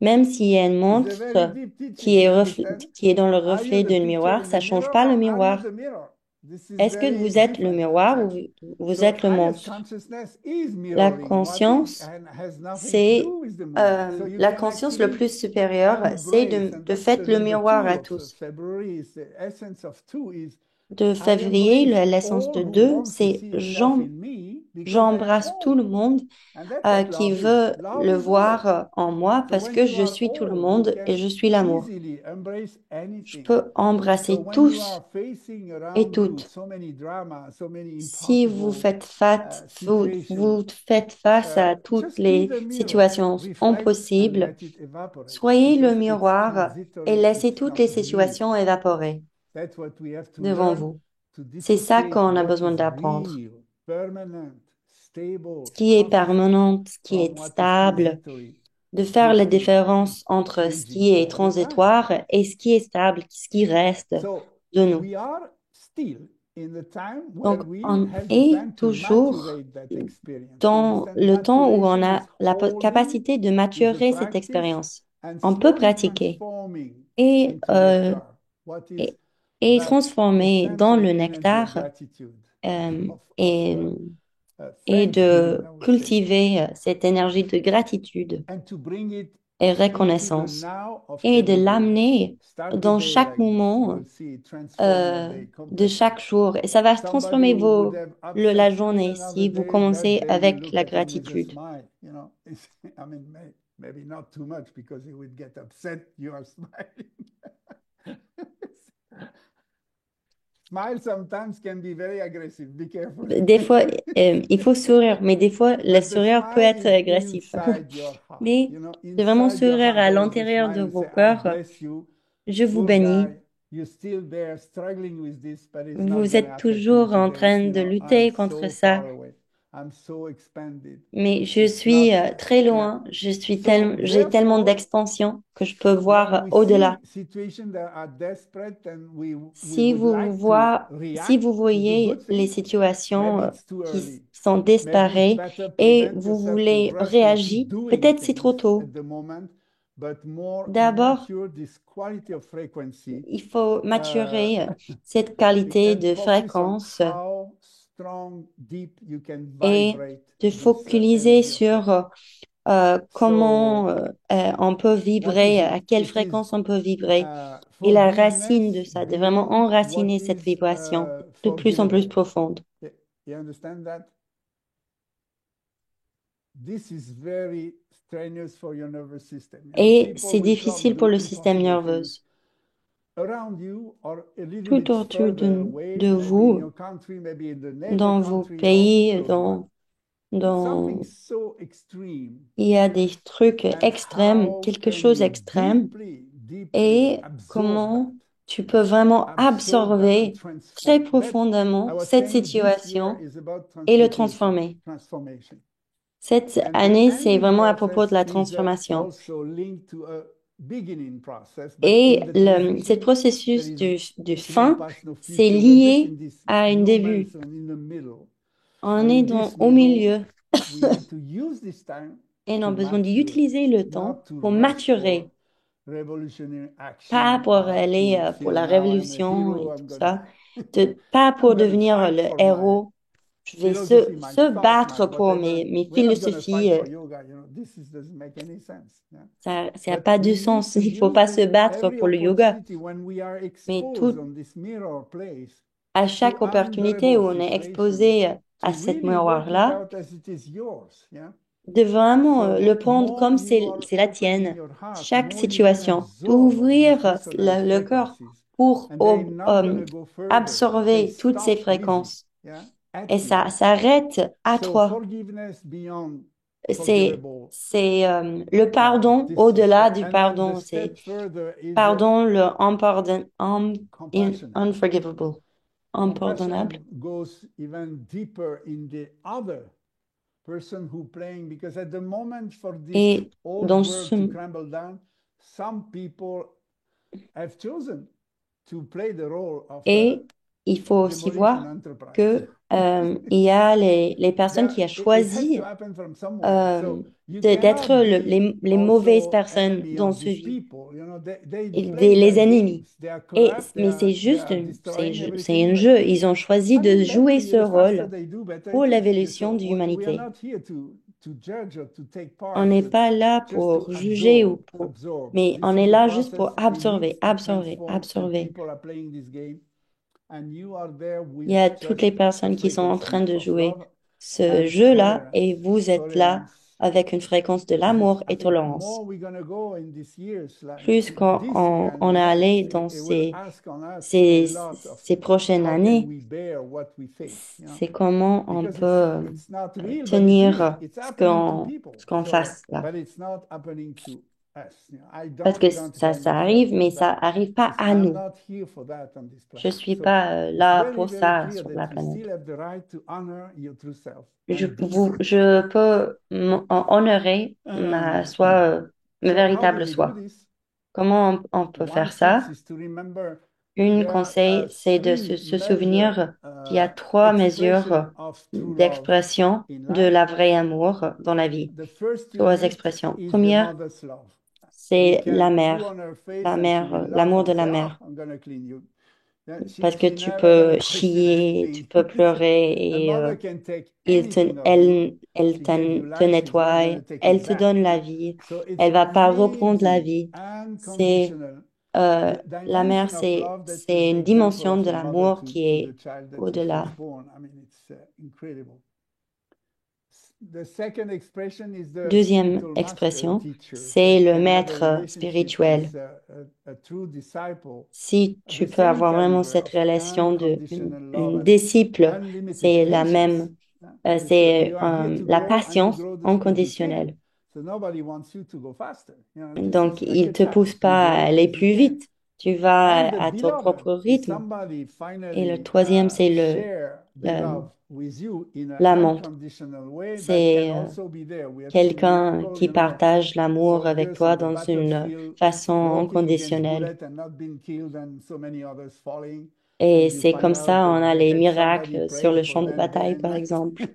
Même s'il y a une It's a very montre deep teaching, qui est, you understand? qui est dans le Are you reflet the d'un picture miroir, in the ça change mirror pas le or are you miroir. the mirror? This is Est-ce que very vous êtes le different. miroir ou Yeah. vous So êtes le highest monstre? consciousness is La mirroring what is conscience, and has nothing to c'est do with the movement. So you la can conscience le actually plus supérieur, c'est embrace, and de that's faire the le number miroir two à of tous. February. Is the essence of two is De I février, embrace l'essence all de who deux, want to c'est see itself in me because I am j'embrasse tout le all. monde And that's what qui love is. veut Love le is all. voir en moi So parce when que you je are suis tout le all, you monde et can je suis l'amour. easily embrace Je anything. peux So embrasser when you tous are facing et around you toutes. so many drama, so many Si vous impossible faites face, situations, vous faites face à toutes just be les the mirror, situations reflect and impossibles, let it evaporate soyez le because it's miroir et transitory, laissez it's toutes les not real. situations évaporer That's what we have to devant learn vous. to C'est ça dissociate qu'on a what besoin is d'apprendre. real, permanent, Ce stable, qui est constant permanent, ce qui from est what is stable, transitory, de faire la drifting, différence entre ce changing qui est all the time. transitoire et ce qui est stable, ce qui reste So de nous. we are still in the time where Donc, we on have the est time to toujours maturate that experience. You dans understand? le temps où on Maturation a is la holding capacité de with a maturer cette practice expérience. and On peut slowly pratiquer transforming et, into nectar. What is et, et that transformer dans essential le energy of nectar gratitude, euh, of, of et, uh, et thanksgiving, de I would say, cultiver cette énergie de gratitude and to bring it et into the reconnaissance now of et de every day. l'amener Start the dans day chaque like this. You moment will see it transform your day de completely. chaque jour. Et ça va Somebody transformer who would have la upset you in journée another si vous day, that commencez day you avec look la at him with a gratitude. smile. You know, I mean, maybe not too much because he would get upset. You are smiling. Smile sometimes can be very aggressive. Be careful. Des fois, il faut sourire, mais des fois, le But the sourire peut smile être is agressif. inside your heart. Mais You know, c'est vraiment inside your sourire heart, à there is a l'intérieur smile de and vos say, I cœurs. bless you. Je vous Poor bénis. guy, you're still there struggling with this, but it's not Vous going to êtes affect me toujours en today. train You de know, I'm lutter contre so ça. far away. I'm so expanded. Mais je It's not, suis très yeah. loin. So J'ai tellement therefore, d'expansion que je peux when voir we au-delà. see situations that are desperate and we Si would vous like to voyez, si react vous to do voyez good les things, situations maybe it's too qui early. sont Maybe it's désespérées better et prevent vous yourself to voulez rush into réagir, doing peut-être c'est trop things tôt. at the moment, but more D'abord, mature this quality of frequency il faut uh, maturer cette qualité and de focus on fréquence how strong, deep you can et vibrate de this focaliser energy of love. sur comment So, on peut what is vibrer, it? à quelle It is fréquence on peut vibrer. Et la racine de forgiveness ça, de vraiment being what enraciner cette is vibration de plus en plus forgivable. profonde. You understand that? This is very strenuous for your nervous system. You know, Et people c'est will come difficile pour do le système impossible nerveux. things around you or a little Tout bit autour further away, de maybe in vous, your country, maybe in the neighbor dans vos country or pays, close by. Something dans... so extreme Il y a des trucs and extrêmes, how quelque can chose you extrême, deeply et absorb that? comment tu peux vraiment Absorb that and absorber très transform. That I profondément was cette saying this year situation is about et le transmutation, transformer. transformation. Cette And the année, c'est ending vraiment à propos de process la is transformation. also linked to a beginning process, but in Et the ce transition, there processus is du it's no fin, past, no c'est future. We're just lié in this à un no man's début. land in the middle. On And est in this au middle, milieu we need to use this time et on a to besoin mature, d'utiliser le temps not to pour rush for maturer, revolutionary pas action pour or aller to pour feel la now I am a révolution hero, et tout ça, pas I'm pour gonna devenir fight le for my héros. Je vais philosophy, my se thought, battre my pour whatever. mes We're not going to philosophies. fight for yoga. You know, doesn't make any sense. Yeah? Ça n'a But pas de we need sens. to Il faut use pas se this battre every pour le yoga. opportunity when we are Mais exposed on this mirror place à to chaque opportunité unbearable où on est situations exposé to à cette really work it miroir-là, out as it is yours. Yeah. de vraiment le So prendre more comme you are c'est la opening tienne, your heart, chaque more you can situation, absorb of these d'ouvrir resonant le cœur frequencies, pour and they're not going to go further. They absorber toutes ces stop living. fréquences. Yeah, at Et you. ça s'arrête à So toi. forgiveness beyond C'est, forgivable. c'est le pardon This is au-delà the, du and then the pardon. C'est step further is pardon, le compassionate. unforgivable, impardonnable. Compassion goes even deeper in the other person who playing, because at the moment for this Et old dans world to ce, crumble down, some people have chosen to play the role of a et il faut aussi demolition voir enterprise. que Il y a les personnes qui ont It has to choisi happen from somewhere. euh, So you d'être cannot be les mauvaises also personnes enemy dans of ce these vie, people. They et play les their ennemis. games. They are Et, corrupt. mais c'est They juste are destroying c'est everything. un But jeu. Ils ont choisi I de mean, jouer luckily, ce the faster rôle they do, better pour it is. l'évolution So de we are l'humanité. not here to judge or to take On part, n'est but pas là just to pour juger ou absorb, pour... absorb. Mais This on est is a là juste process. pour It needs absorber, to absorber, transform, and absorber. people are playing this game, and you are there Il with y a toutes just les a personnes qui sont en train frequency de of jouer love ce and jeu-là et tolerance. vous êtes là Tolerance. avec une fréquence de This is, l'amour I et think, tolérance. more we're going to go in these years, like Plus quand this year and the on est allé next. dans It will ask on us a ces, lot of ces prochaines how can années, we bear what we face, c'est comment on because peut it's not real, but it's real. tenir It's happening to people. ce qu'on So, fasse là. but it's not happening to us. I Parce don't que identify ça myself arrive, mais as ça that arrive pas because à I'm nous. not here for that on this Je planet. suis So pas it's là very, pour very ça clear sur that la you planète. still have the right to honor your true self Je, and be je peux honorer ma so how do véritable we do soi. this? Comment on peut One faire fix ça? is to remember Un there are conseil, c'est de three se major souvenir qu'il y a trois expression mesures of true love d'expression in de life. la vraie amour dans la vie. The first Trois unit expressions. is the Première, mother's love. We c'est can pull on her face la and she will mère, laugh l'amour and de la say, "Oh, mère. I'm gonna clean you." Yeah, Parce que she tu never gonna peux question chier, tu anything. peux pleurer A et mother can take anything of you. elle She gave you te life, she's not nettoie, gonna take it elle te back. donne la vie, So it's elle va pas reprendre la completely vie. C'est unconditional. The la mère, dimension of love that is c'est the une example dimension of de a mother l'amour qui to the est child that just was au-delà. born. I mean, it's incredible. The second expression is the Deuxième spiritual master expression, teacher c'est that le can have a maître relationship spirituel. with a true disciple. Si The tu peux same avoir vraiment caliber cette of relation de unconditional love une and disciple, unlimited c'est la patience. même, You are here to la grow and you patience grow the speed you can. inconditionnelle. So nobody wants you to go faster. This Donc, is like il a te pousse child. You pas à grow aller as you plus can. vite. Tu vas And the à ton beloved propre is rythme. somebody Et le finally troisième, c'est share the le- love with you in an l'amant. unconditional way that can C'est also be there. We have seen quelqu'un miracles, qui partage l'amour avec soldiers toi on the dans une battlefield façon walking against inconditionnelle. bullets and not being killed and so many others falling. Et And you c'est find comme out ça, that on a they les had somebody miracles sur praying le for champ de them day bataille, and par night. exemple.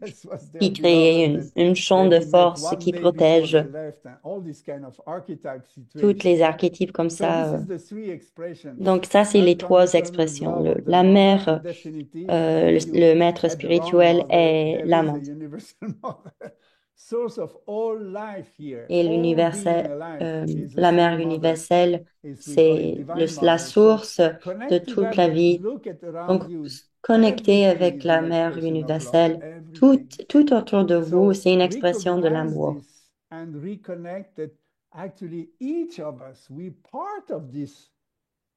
This was their Qui crée beloved that une champ maybe de met force one qui day before protège they left and all these kind of archetype toutes situations. les archétypes comme So this ça. is the three expression. Donc ça, c'est les trois Unconditional expressions. love of the La mother, mère, definitive. If you le maître had the wrong spirituel mother, et there is a l'amant. universal mother. Source of all life here, Et all being alive is a la mère single mother. universelle, Is we call it c'est divine la mother. So source de connect to toute that, la but vie. look at around Donc, you. connecter Everything avec is an la mère expression of love. universelle. Everything. Tout autour de vous, So c'est une expression de recognize l'amour. this and reconnect that actually each of us, we part of this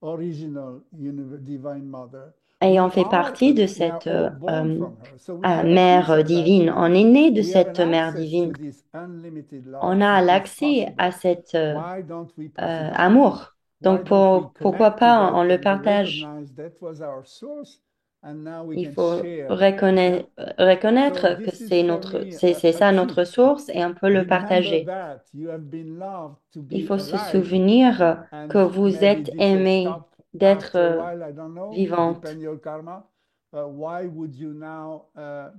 original divine mother. Et We on fait are, partie de we are cette all born from her. So we have a piece mère of that divine. in On us. est né de We have cette an mère access to divine. this unlimited love. On a It is l'accès à possible. cet Why don't we profit of it? amour. Why Donc, don't we pourquoi connect to pas that on le and partage? recognize that was our source and now we Il can faut share. Yeah? So reconnaître que this is for me c'est a ça key. notre source et on peut le Remember partager. that you have been loved to Il be faut se alive, souvenir que and vous maybe êtes this has aimé, stopped d'être after a while. I don't know. vivante. Depend your karma. Why would you now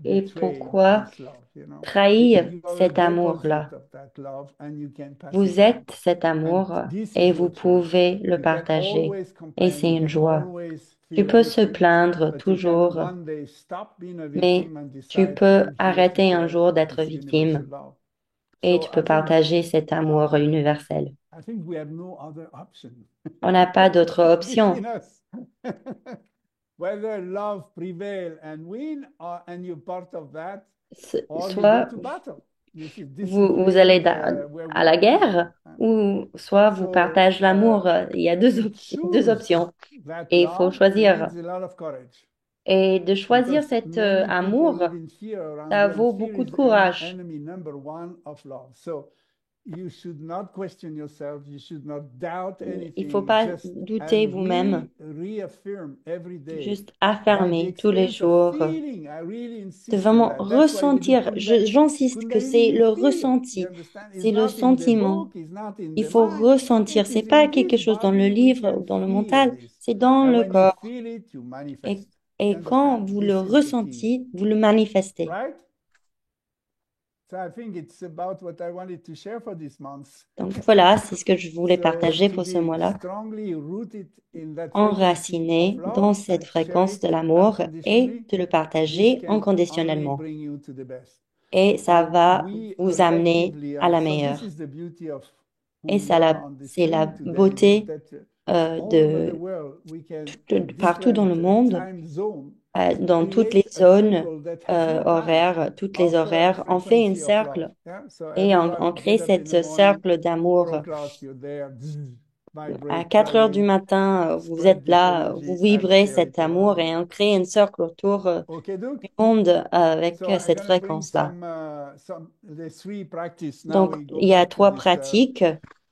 Et betray pourquoi this love? trahir You are a cet amour-là? deposit of that love, and you can pass it Vous on. êtes cet And amour this et is vous what you need. pouvez le You can partager. always Et complain. c'est You une can joie. always Tu feel a peux se victim, plaindre but you can toujours, one day stop being a mais victim and tu decide peux I'm here to arrêter un share jour d'être this universal victime love. et So tu I peux think partager cet amour universel. I think we have no other option On n'a pas d'autre between option. us. Whether love prevail and win, and you're part of that, or you go Soit to battle. This is vous really allez where à we la are now. guerre ou soit vous So partagez l'amour. Il y a to deux choose options that et il faut love choisir. needs a lot of courage Et de choisir because cet many people amour, live in fear around ça you, and vaut fear beaucoup is de the courage. enemy number one of love. So you should not question yourself. You should not doubt Il faut anything. pas Just douter and vous-même, reaffirm every day juste by the affirmer tous les experience of jours, feeling. I really de insist on vraiment that. That's why we do ressentir. J'insiste que Kundalini. c'est You le feel. You ressenti, understand? It's c'est le not in the sentiment. book. It's not in Il the faut mind. ressentir. It C'est is pas in quelque this chose dans le body. We livre can ou dans le feel mental, this. c'est dans And le when you corps. feel it, you Et, manifest. Et You quand understand? vous le This is the key, ressentez, vous le manifestez. right? So I think it's about what I wanted to share for this month. Donc voilà, c'est ce que je voulais So partager to pour ce be mois-là. strongly rooted in that frequency of Enraciné dans love cette and share fréquence it de l'amour et unconditionally, de le this partager can only inconditionnellement. bring you to the best. Et ça So va we vous amener collectively, à la so this meilleure. is the beauty of who Et we ça, are on the c'est la screen today, is beauté that all over the de world we can, in partout dans different le monde, time zones, dans toutes les create a zones circle that has no time horaires, toutes les of horaires, on fait un frequency of love. cercle Yeah? So et on everyone crée get up in the cette morning, cercle d'amour. 4 o'clock, you're there, À vibrate, 4 heures du flowing, matin, vous spread êtes this là, vous energy and vibrez share cet it around amour the et on world. crée un cercle autour Okay, Duke? du monde avec So I'm cette gonna bring fréquence-là. some the three practice. Now Donc, we go il y a back to 3 this. pratiques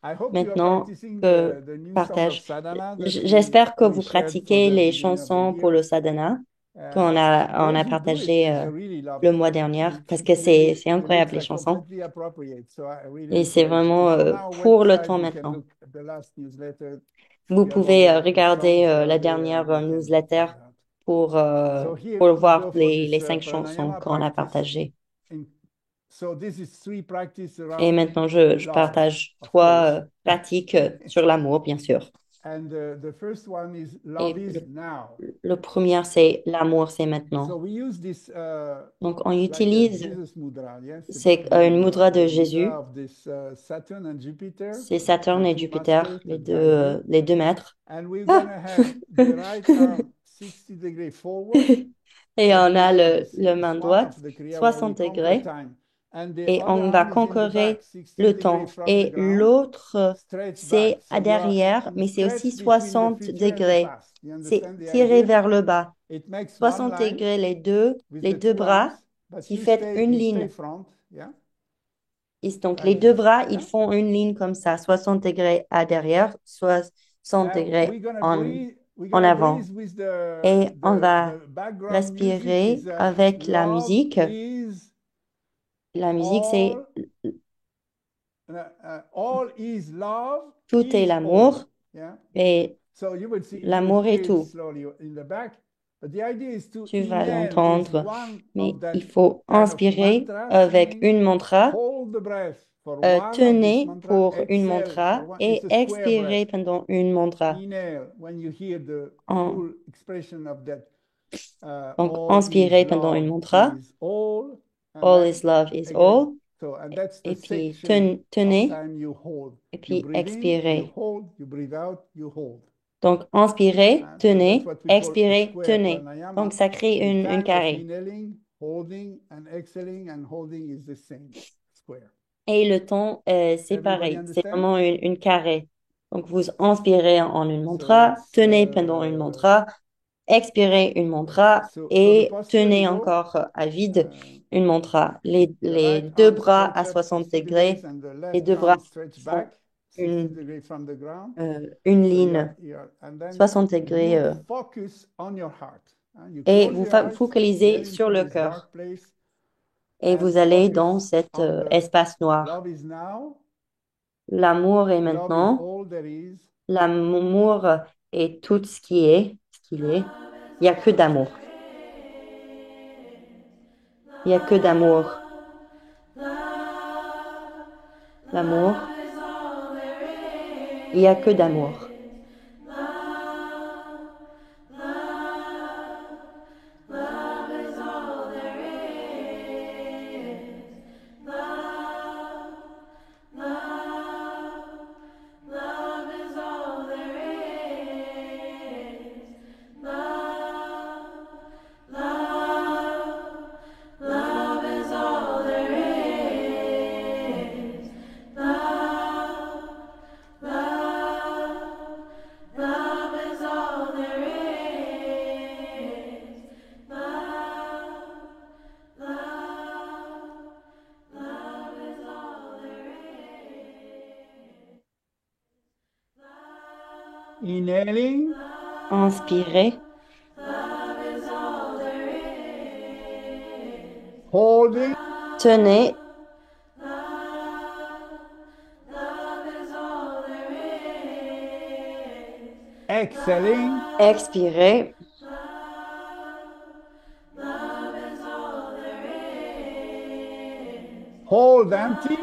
I hope you are maintenant practicing que the new song of partage. sadhana that J'espère que we vous shared for pratiquez the les beginning of the chansons pour year. le sadhana But on a if you do it, partagé I really love le it. mois dernier parce que It's really, c'est it incroyable looks les like chansons. completely appropriate. So I really Et c'est encourage. vraiment If on our pour le website temps you can maintenant. look at the last newsletter, Vous you have pouvez all the regarder songs that are la there and dernière you can newsletter find out. pour, So here pour we voir go for les this 5 chansons pranayama qu'on a practice. partagées. So this is three practice Et around maintenant, je love, partage of 3 course. pratiques sur l'amour, bien sûr. And the first one is love Et is now. le premier, c'est l'amour, c'est maintenant. So we use this Donc, on like a utilise, Jesus mudra, yes, c'est the une mudra, mudra de the mudra Jésus. of this Saturn and Jupiter, C'est Saturne the et two Jupiter, masters that guide you. les deux maîtres. And we're Ah! gonna have the right arm 60 degrees forward. Et That on a means le it's main one of droite, the kriya where we 60 conquer degrés, time. And the et other on va arm is in the back, conquérir 60 le degrees temps. from the Et ground. l'autre, Stretch back. c'est à So you are derrière, mais c'est aussi stretched between the 60 future and the degrés. past. You C'est understand the tiré idea? vers le bas. It makes one 60 line degrés with les the deux two arms, bras, but qui fait une you stay ligne. front, yeah, Donc, les like deux this, bras, ils yeah. font une ligne comme ça, 60 degrés à derrière, 60 Now degrés we're en gonna avant. breathe with Et on va the background music respirer is avec la love musique. is La musique, c'est all all is love tout est is all, l'amour yeah. et So you will l'amour est hear it tout. slowly in the back, but the idea is to Tu vas inhale with l'entendre, one mais of that il faut kind of inspirer mantra, avec saying une mantra, hold the breath for one of this tenez mantra, pour une exhale for mantra one. It's et a square breath. expirez pendant une mantra. Inhale when you hear the En- full expression of that. donc, All is inspirez pendant une love mantra. is all, and All then is love is again. all. So, and that's the Et puis, section of tenez time you hold. et You puis breathe in, you expirez. hold, you breathe out, you hold. Donc, inspirez, So that's tenez, what we call a expirez, square tenez. Donc, pranayama. ça crée The une time of carré. inhaling, holding, and exhaling, and holding is the same square. Et le temps, c'est Everybody pareil. C'est understand? vraiment une carré. Donc, vous inspirez en une So mantra, let's. tenez pendant une mantra, expirez une mantra So the et posture tenez is all. encore à vide une mantra. The Les right deux arm bras à stretch up 60 60 degrees degrés, and the les left deux bras arm stretch font back 60 une, degrees from the ground. une So ligne and then 60 degrés. you focus on your heart. You Et close vous your eyes, focalisez get sur into le this cœur. dark place Et and vous allez dans focus cet on the espace noir. love is now, L'amour est love is maintenant. all there is. L'amour est tout ce qui est, ce qu'il est. Il n'y a que d'amour. Il n'y a que d'amour. L'amour. Il n'y a que d'amour. Inhaling, Inspirez, holding, tenez, exhaling, expirez. Hold empty.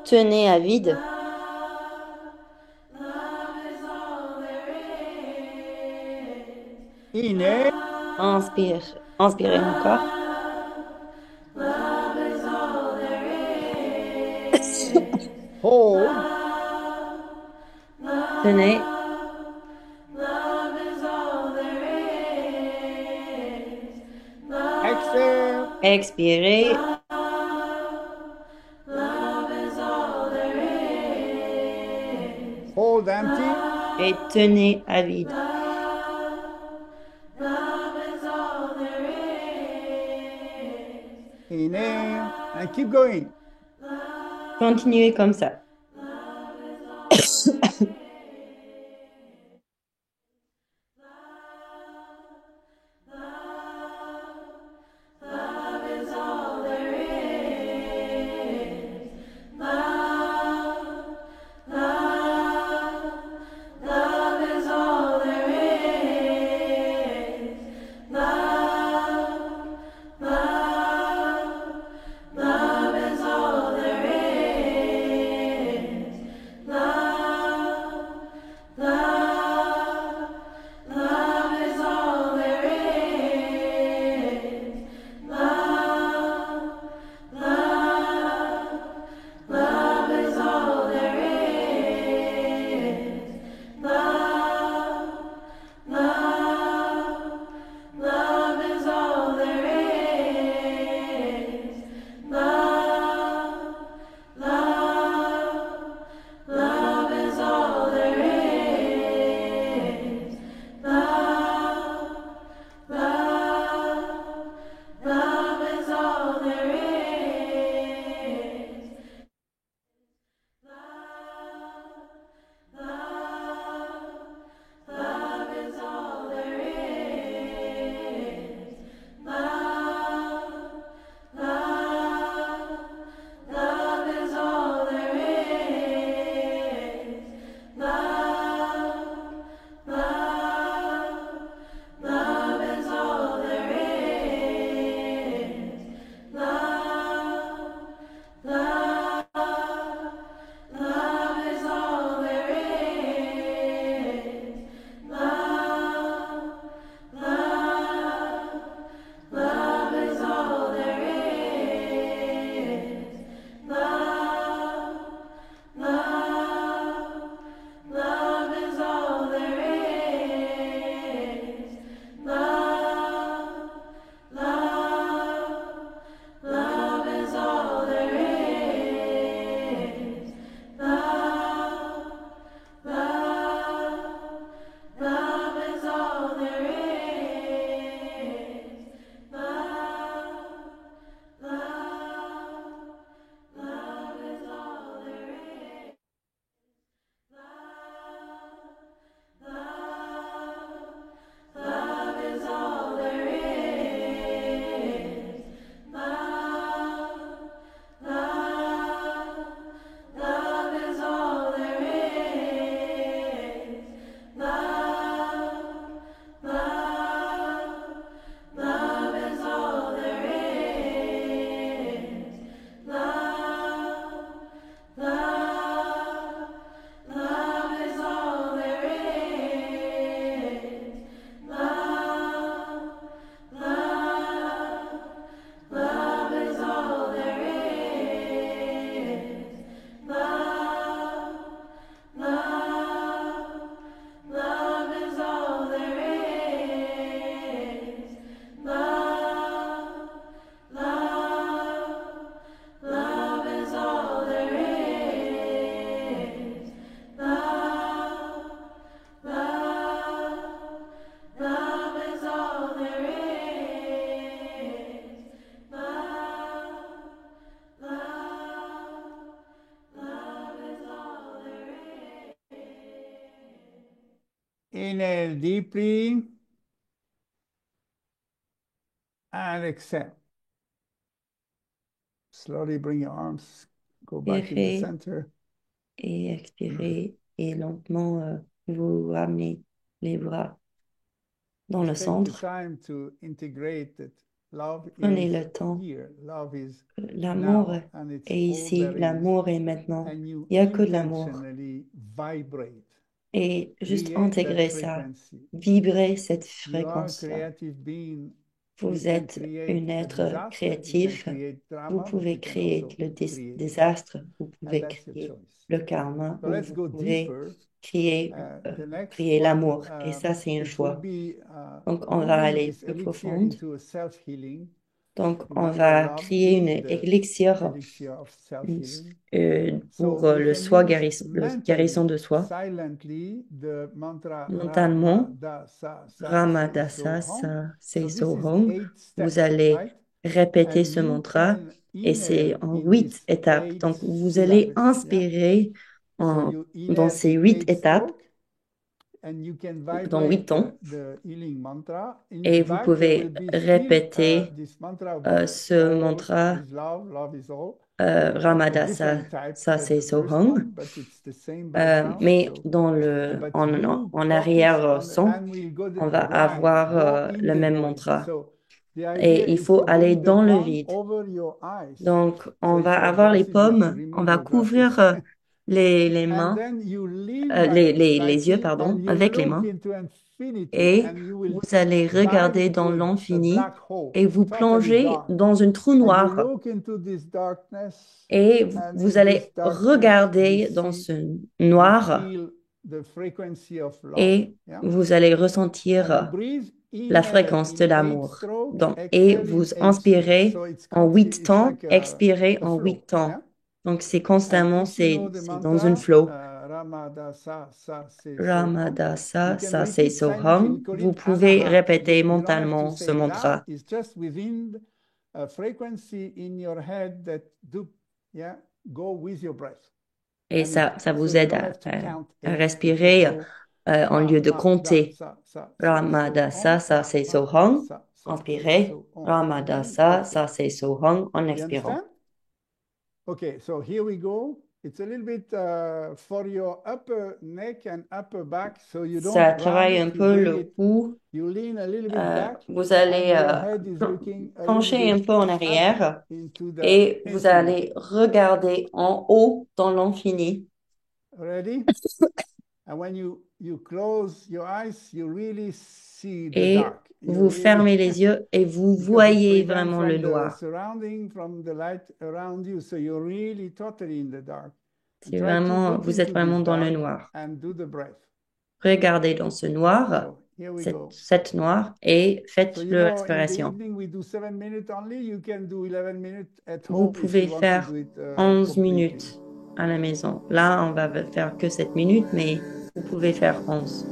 Tenez à vide. Inhale. Inspire. Inspirez encore. Hold. Tenez. Exhale. Expirez. Hold empty. Et tenez à vide. Inhale. And keep going. Continuez comme ça. Inhale deeply and exhale. Slowly bring your arms, go back to the Inspirez center. et expirez. Et lentement, vous ramenez les bras dans le Just take the centre. time to integrate it. Love Prenez is le temps. here. Love is L'amour now, and it's est all ici, there is. l'amour est maintenant. And you Il n'y a que de l'amour. intentionally vibrate, Et juste create that intégrer ça, frequency. vibrer cette You are a fréquence-là. creative being. You Vous can êtes un create a être disaster, you can créatif. create Vous drama, but pouvez you can créer also le create love. désastre, vous And pouvez that's your créer choice. le karma, So ou let's vous go pouvez deeper. The next créer one, l'amour. Et ça, c'est un it will choix. be Donc, on va moving aller this plus elixir profond. into a self-healing. Donc, on Remember, va love créer une is the élixir elixir of une- self-healing. So pour we le can soi use le guérison mentally, de soi. silently, the mantra Mentalement, Ramadasa Sa Se So Ramadasa Hum. Sa Se So this is Soham, 8 vous steps, allez right? répéter And ce you mantra can et c'est inhale en in 8 these étapes. 8 Donc, vous allez syllabes, yeah? inspirer So you dans inhale ces in 8 8 étapes, strokes, and you can dans 8 vibrate temps, the healing mantra. In et the vous back, there will pouvez be still répéter this mantra about ce all mantra is love, love is all. A Ramadasa different type Sa than Se the first Soham. one, but it's the same background. Mais So, dans but you en focus arrière on, son, and we'll go on va right, avoir go in le the même void. mantra. So the idea Et il is faut to aller bring the dans le palm vide. over your eyes. Donc, on So if va you have avoir les glasses, you have to pommes, on remove va your glasses. couvrir les And mains, then you lean back les yeux, slightly pardon, and you avec les look mains. into infinity Et and you will vous allez dive regarder dans into a l'infini black hole, et vous totally plongez dark. dans une trou And you noir. look into this darkness, Et and vous in this allez darkness you regarder dans see, ce you noir feel the frequency of love. et Yeah? vous allez And you ressentir breathe, la inhale fréquence de in 8 l'amour. strokes, Donc, et exhale in vous 8 strokes. inspirez So it's en 8 it's temps, like expirez a en flow. 8 temps. Yeah? Donc, c'est And constamment, if you know the c'est dans une mantra, flow. Ramadasa Sa Se So Hum, you Ramadasa can Sa Se repeat silently. Soham. We call Vous it pouvez Anahat. répéter You don't have to mentalement ce say it out. mantra. It's just within a frequency in your head that do, yeah, go with your breath. Et And ça so vous you aide don't have to count à 8. It will respirer go en lieu de Da compter. Sa Sa Se So Ramadasa Hum, Sa Se Da Soham. Sa Sa Se Inspirez. So Hum. Ramadasa Okay. Sa Se Soham en You expirant. understand? Okay, so here we go. It's a little bit for your upper neck and upper back, so you don't Ça round travaille un it, you peu bring le it, cou. you lean a little bit back, Vous allez and your head is looking a little pencher un bit peu en up arrière into the et vous infinity. allez regarder en haut dans l'infini. Ready? And when you close your eyes, you really see the Et dark. You vous really, fermez les yeux et vous because it voyez prevents vraiment le from the noir. surrounding, from the light around you, so you're really totally in the dark. And C'est try to vraiment, look vous êtes into vraiment this dans le dark noir. and do the breath. Regardez dans ce noir, So here we go. cette noir, et So faites you know, in the l'expiration. evening we do 7 minutes only. You can do 11 minutes at Vous home if pouvez you want to faire do it 11 completely. minutes à la maison. Là, on va faire que 7 minutes, mais vous pouvez faire 11.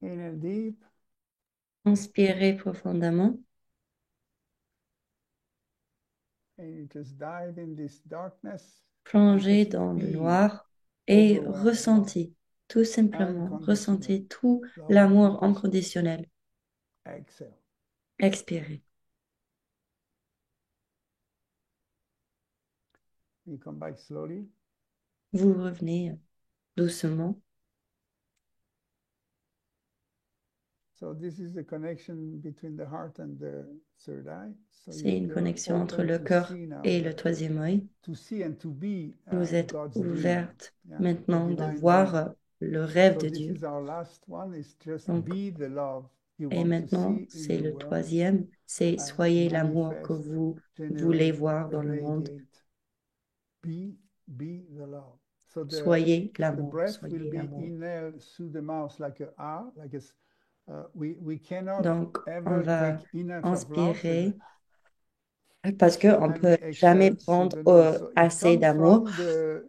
Inhale deep. Inspirez profondément. And you just dive in this darkness. Plongez Just dans le feel noir et overwhelming love, ressentez, tout simplement, unconditional ressentez tout love, l'amour unconditional. inconditionnel. Exhale. Expirez. You come back slowly. Vous revenez doucement. So this is the connection between the heart and the third eye. So C'est une you're connexion entre open le to cœur see now et le troisième œil. to see and to be Vous êtes God's dream. ouverte Yeah, the maintenant de divine voir dream. le rêve So de this Dieu. is our last one. Is just Donc, be the love you et want to maintenant, see in c'est the le world troisième, c'est and soyez l'amour que manifest, vous voulez generate, voir dans le monde. radiate. Be the love. So Soyez the l'amour, breath will soyez be l'amour. inhaled through the mouth like a ah, like we cannot Donc, on ever va take enough of love. inspirer parce qu'on ne And we peut jamais exhale through prendre the nose. So it assez comes d'amour. from the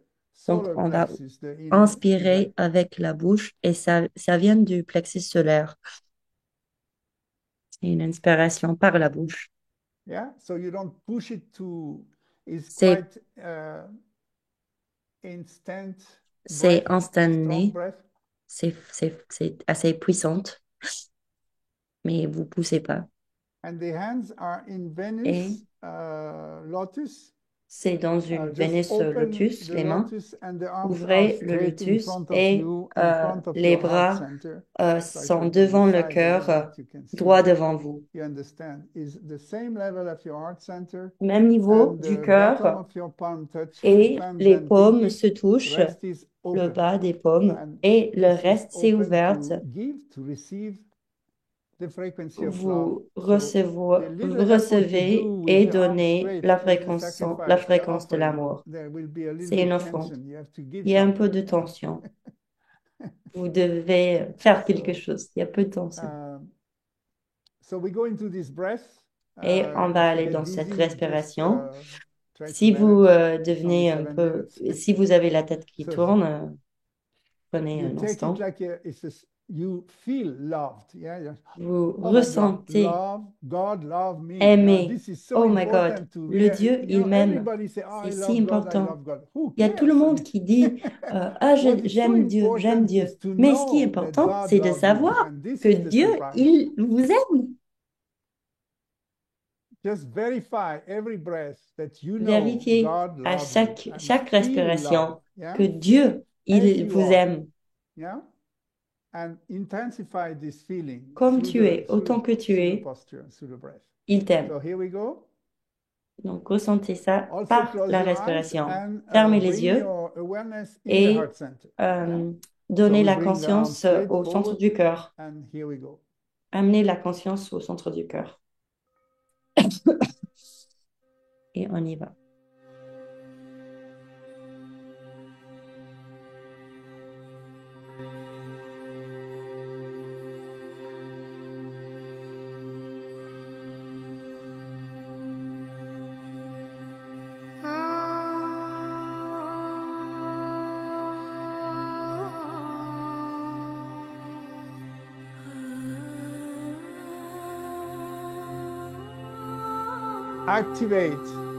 Donc, solar on va plexus. The inhale is like, inspirer avec la bouche et ça vient du plexus solaire. C'est une inspiration par la bouche. yeah. So you don't push it to. It's C'est quite instant c'est breath, strong instantané, breath. c'est assez puissante, mais vous poussez pas. And the hands are in Et Venus lotus. c'est dans une Just Vénus open lotus, the les mains. lotus and the arms are Ouvrez le straight in lotus front of et you, in front of les your heart bras center. So I sont put them devant le beside you cœur, that you can see droit them. devant vous. You understand? Is the same level of your heart center, Même niveau and du the bottom cœur of your palm touch, et palms les and paumes pinky. se touchent, Rest is le open, bas des paumes and et le this is reste c'est open ouvert. to give, to receive the frequency of love. Vous So the little effort you do recevez with et the arms donnez straight is the sacrifice, la the fréquence de offering. l'amour. There will be a little C'est une bit offrande. tension. You have to give Il y a un peu something. de tension. Vous devez faire quelque So, chose. Il y a peu de tension. so we go into this breath. Et on va If you aller get dans cette dizzy, just respiration. try to Si vous manage. It's only devenez un 7 peu, minutes. si vous avez la tête qui So tourne, prenez you un take it instant. like you feel loved. Yeah. Vous Oh my God, ressentez, God love me. aimez. This is so Oh my God, important to le realize. Dieu, il m'aime. Everybody say, oh, C'est I si love God, I important. love God. Who Il y a tout le cares? monde qui dit ah, What is so j'aime Dieu, j'aime important Dieu. is to Mais ce qui est know that important, God c'est de loves you. savoir And this que is the Dieu, surprise. il vous aime. Just verify every breath that you know Vérifiez God à loves you and chaque feel love. respiration Yeah? que Dieu, As il you vous are. aime. Yeah? And intensify this feeling Comme through tu es, autant que tu through the es, posture, through the breath. il t'aime. So here we go. Donc, ressentez ça Also par close la your eyes respiration. and Fermez les bring yeux your awareness in the et heart center. Yeah? So donnez we la bring the arms conscience straight au centre forward du cœur. and here we go. Amenez la conscience au centre du cœur. Et on y va.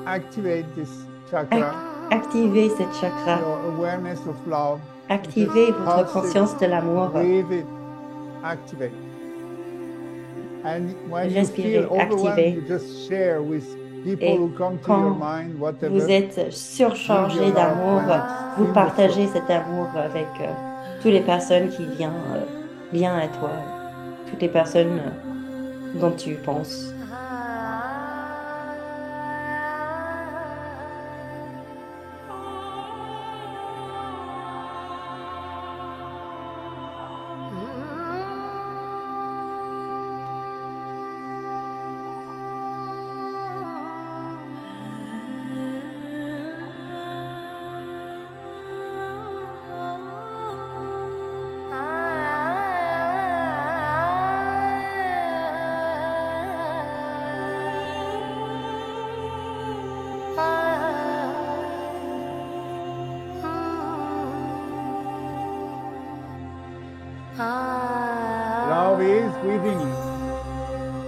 Activate this chakra. Activez cette chakra. Your awareness of love. Activez Just votre pulse conscience it, de l'amour. breathe it, activate. And when you feel Respirez, overwhelmed, activez. you just share with people Et who come to your quand mind, whatever. vous êtes surchargé d'amour, vous partagez cet amour avec toutes les personnes qui viennent à toi, toutes les personnes dont tu penses. Love is within you.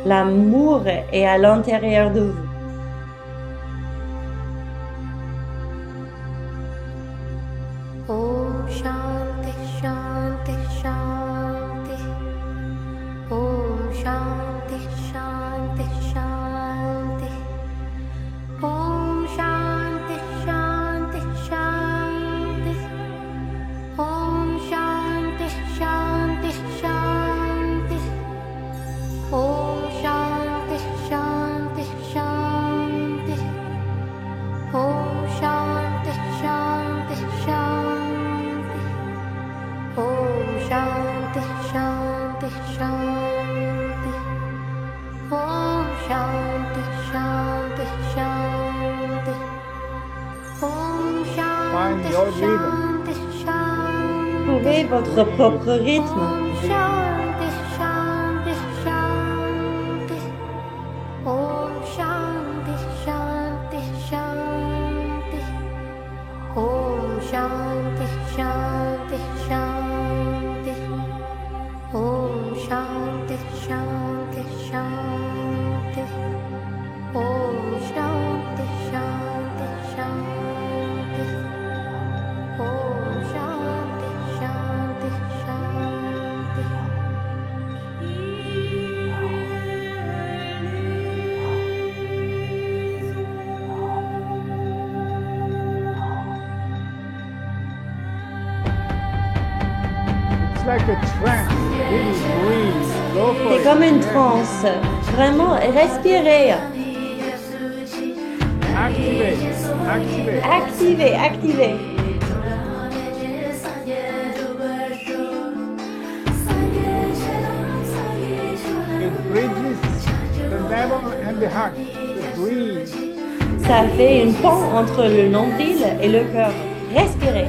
L'amour est à l'intérieur de vous. Om Shanti Shanti Shanti. Om Shanti Shanti Shanti. Om Shanti Shanti Shanti. Om Shanti Shanti Shanti. Om Shanti Shanti Shanti. Om Shanti Shanti Shanti. Om Shanti Shanti Shanti. Om Shanti Shanti Shanti. Om Find Shanti your rhythm. Shanti Shanti. Trouvez votre propre rythme. Om Shanti Shanti Shanti. Om Shanti Shanti Shanti. Om Shanti Shanti Shanti. Om Shanti Shanti Shanti. Om Shanti Shanti Shanti. Om Shanti Shanti Shanti. It's like a trance. Really breathe. Go for C'est it. comme une Yeah. transe. Vraiment, respirez. Activate. Activate. Activez, activez. It bridges the navel and the heart. Breathe. Ça fait une pont entre le nombril et le cœur. Respirez.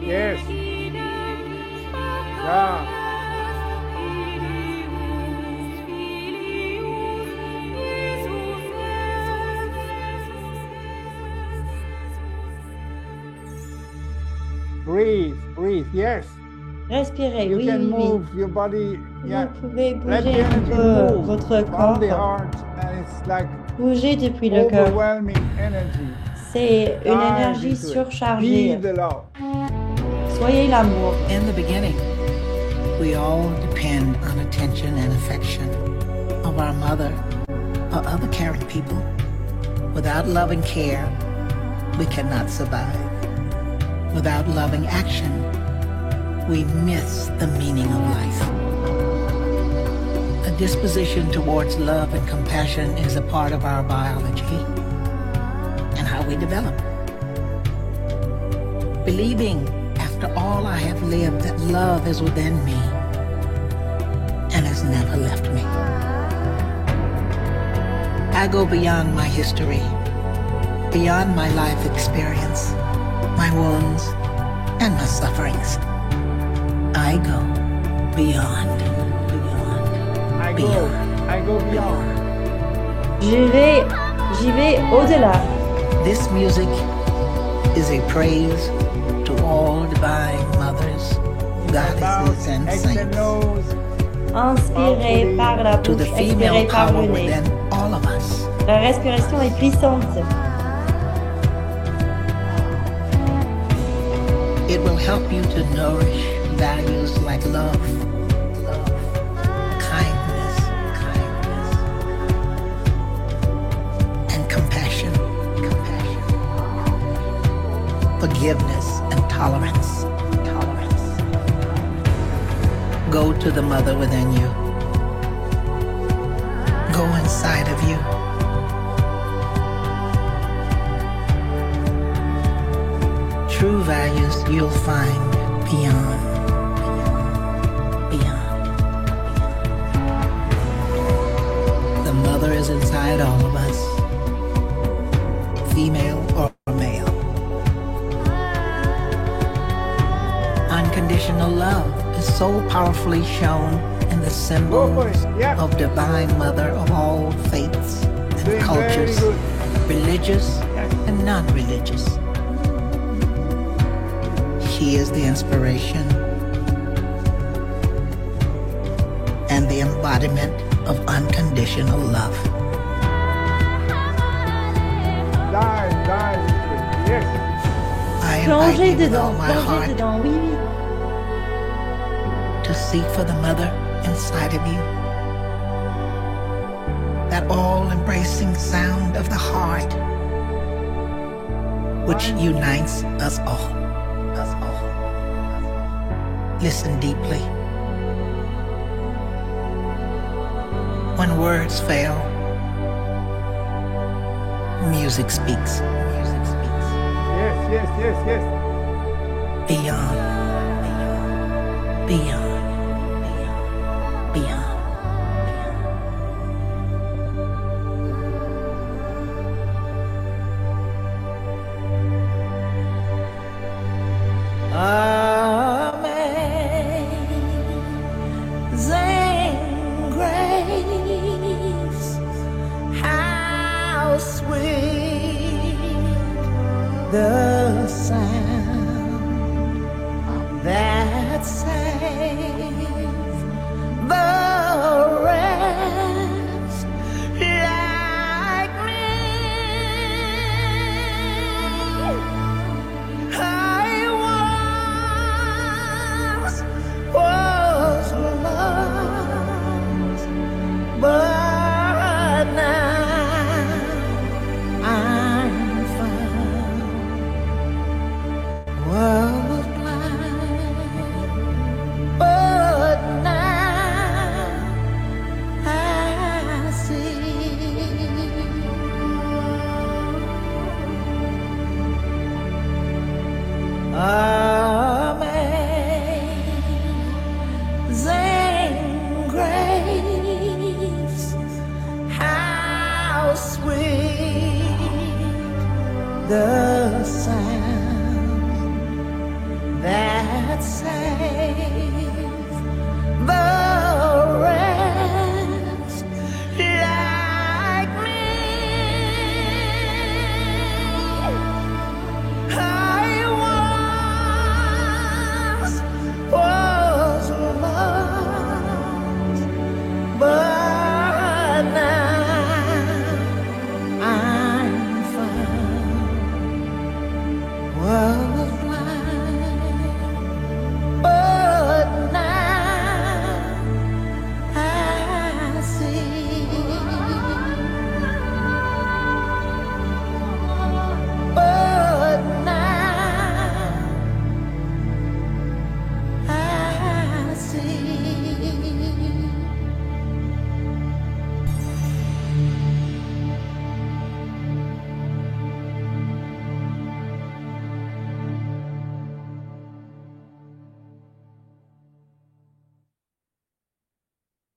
Yes. Yeah. Breathe. Breathe. Yes. Respirez, You oui, can oui, oui. move your body. Yeah. Vous pouvez Let the bouger un energy peu move votre from the corps. heart, and it's like Bougez depuis le cœur. overwhelming energy. C'est une Dive énergie into it. surchargée. Be the love. Soyez l'amour. In the beginning, we all depend on attention and affection of our mother or other caring people. Without love and care, we cannot survive. Without loving action, we miss the meaning of life. A disposition towards love and compassion is a part of our biology and how we develop. Believing after all I have lived that love is within me and has never left me. I go beyond my history, beyond my life experience, my wounds, and my sufferings. I go beyond, beyond. I go beyond. J'y vais au-delà. This music is a praise to all divine mothers, goddesses, and Exhale saints. nose. Inspirez par la To the bouche, female expirez par power le nez. within all of us. La respiration est puissante. It will help you to nourish values like love, kindness, and compassion, forgiveness and tolerance. Go to the mother within you. Go inside of you. True values you'll find beyond. The mother is inside all of us, female or male. Unconditional love is so powerfully shown in and the Go for symbols it. Yeah. of Divine Mother of all faiths and Doing very cultures, good. religious Yes. and non-religious. She is the inspiration and the embodiment of unconditional love. Dive. Yes. I invite Plongez you with all dedans, my plongez heart dedans, oui, oui. to seek for the mother inside of you. That all-embracing sound of the heart which unites us all. Listen deeply. When words fail, music speaks. Yes. Beyond. Amazing grace, how sweet the sound that saves the rest like me. I was lost, but now I'm found. Was blind, but now I see. Amazing grace, how sweet the sound that saves the rest like me. I was lost, but now I'm found. Was blind, but now I see. But now I see.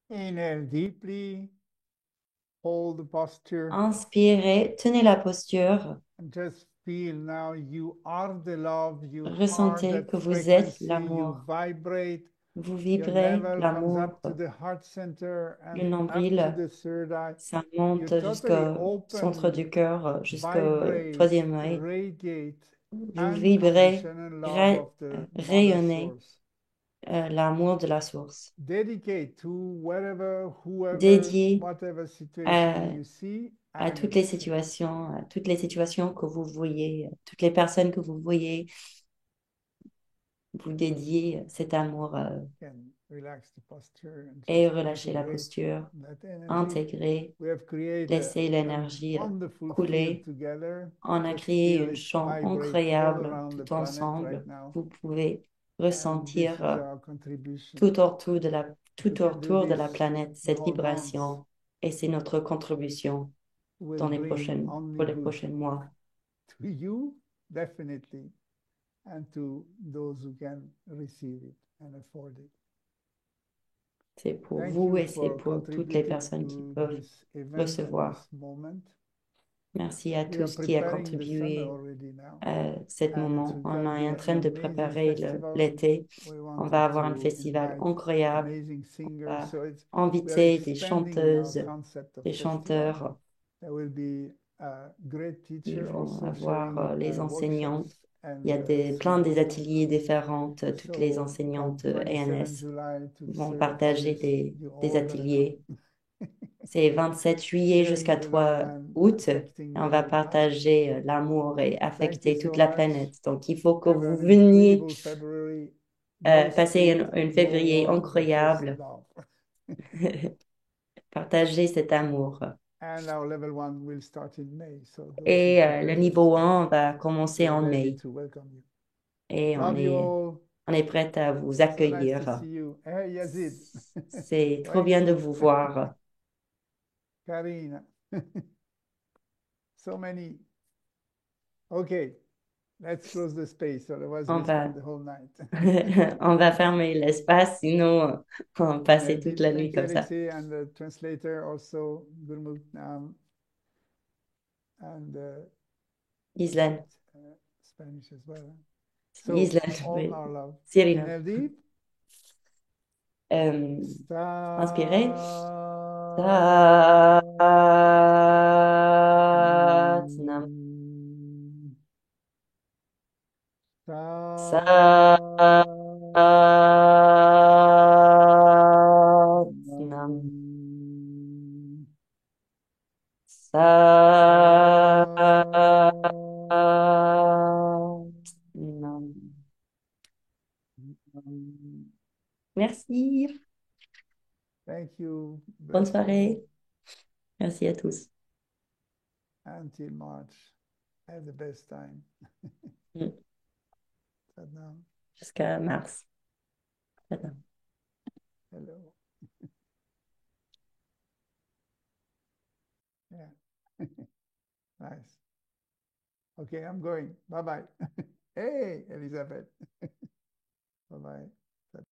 Inhale deeply. Hold the posture. Inspirez, tenez la posture. And just feel now you are the love. You are Ressentez that que vous êtes frequency. You l'amour. vibrate. Vous Your vibrez navel comes l'amour. up to the heart center Le and up to nombril, the third eye. ça You're monte totally jusqu'au centre open. du cœur, jusqu'au Vibrate, troisième œil. radiate, Vous vibrez, unconditional love of the mother rayonnez source. l'amour de la source. Dedicate to wherever, whoever, Dédié whatever situation à, you see. à toutes les situations que vous voyez, toutes les personnes que vous voyez, vous dédiez cet amour Can relax the posture and et just relâchez la integrate posture, that energy. intégrer, We have created laissez a l'énergie wonderful field couler. together. On a Just créé feel un it champ vibrate all incroyable around the tout planet ensemble. right now. Vous pouvez And this ressentir is our contribution. tout autour de la, We tout can do autour de la this planète the cette whole month. vibration. Et c'est notre contribution Will dans les bring pour only les good prochains mois. to you, definitely, and to those who can receive it and afford it. C'est pour Thank vous you et c'est for pour toutes les contributing personnes qui to peuvent this event and recevoir. this moment. Merci à We are tous qui a preparing the summer contribué already now. à ce And moment. it's On going to est be en an train de amazing préparer festival. l'été. We On wanted va avoir un to festival invite incroyable. amazing On singers. va So we are inviter des expanding our chanteuses, concept of des festival. chanteurs. There will be a great Ils teacher vont also avoir sharing les enseignantes. workshops and Il y a plein des symposiums. ateliers différents. Toutes les So enseignantes from 27 ANS July to vont 3rd partager August, you're des all gonna ateliers. come. C'est 27 juillet Sharing jusqu'à the love 3 and août. Et affecting on va many hearts. partager l'amour et Thank you affecter so toute la much. planète. Donc, il faut que Have vous an veniez incredible February. Go passer sweet, un go février warm, but just incroyable. love. Partager cet amour. And our level 1 will start in May. So those who Et prepare le niveau themselves, 1 va we commencer are en ready mai. to welcome you. Et Love you all. on est prête à vous So nice to accueillir. see you. Hey, Yazid. C'est trop bien de vous voir. Karina. So many. Okay, let's close the space, otherwise On we va, spend the whole night. on va fermer l'espace, sinon on va passer toute la nuit Thank you, comme ça. Alexei, and the translator also, Gurmukh, and Island. Spanish as well. So, Island, all oui. our love. Cyrino. Ineldeep. Inspirez. Satnam. Satnam. Satnam. Merci. Thank you. Bonne Bless you soirée. Merci à tous. all. Until March. Have the best time. Mm. Sadnam. Jusqu'à mars. Sadnam. Hello. Yeah. Nice. Okay, I'm going. Bye-bye. Hey, Elizabeth. Bye-bye.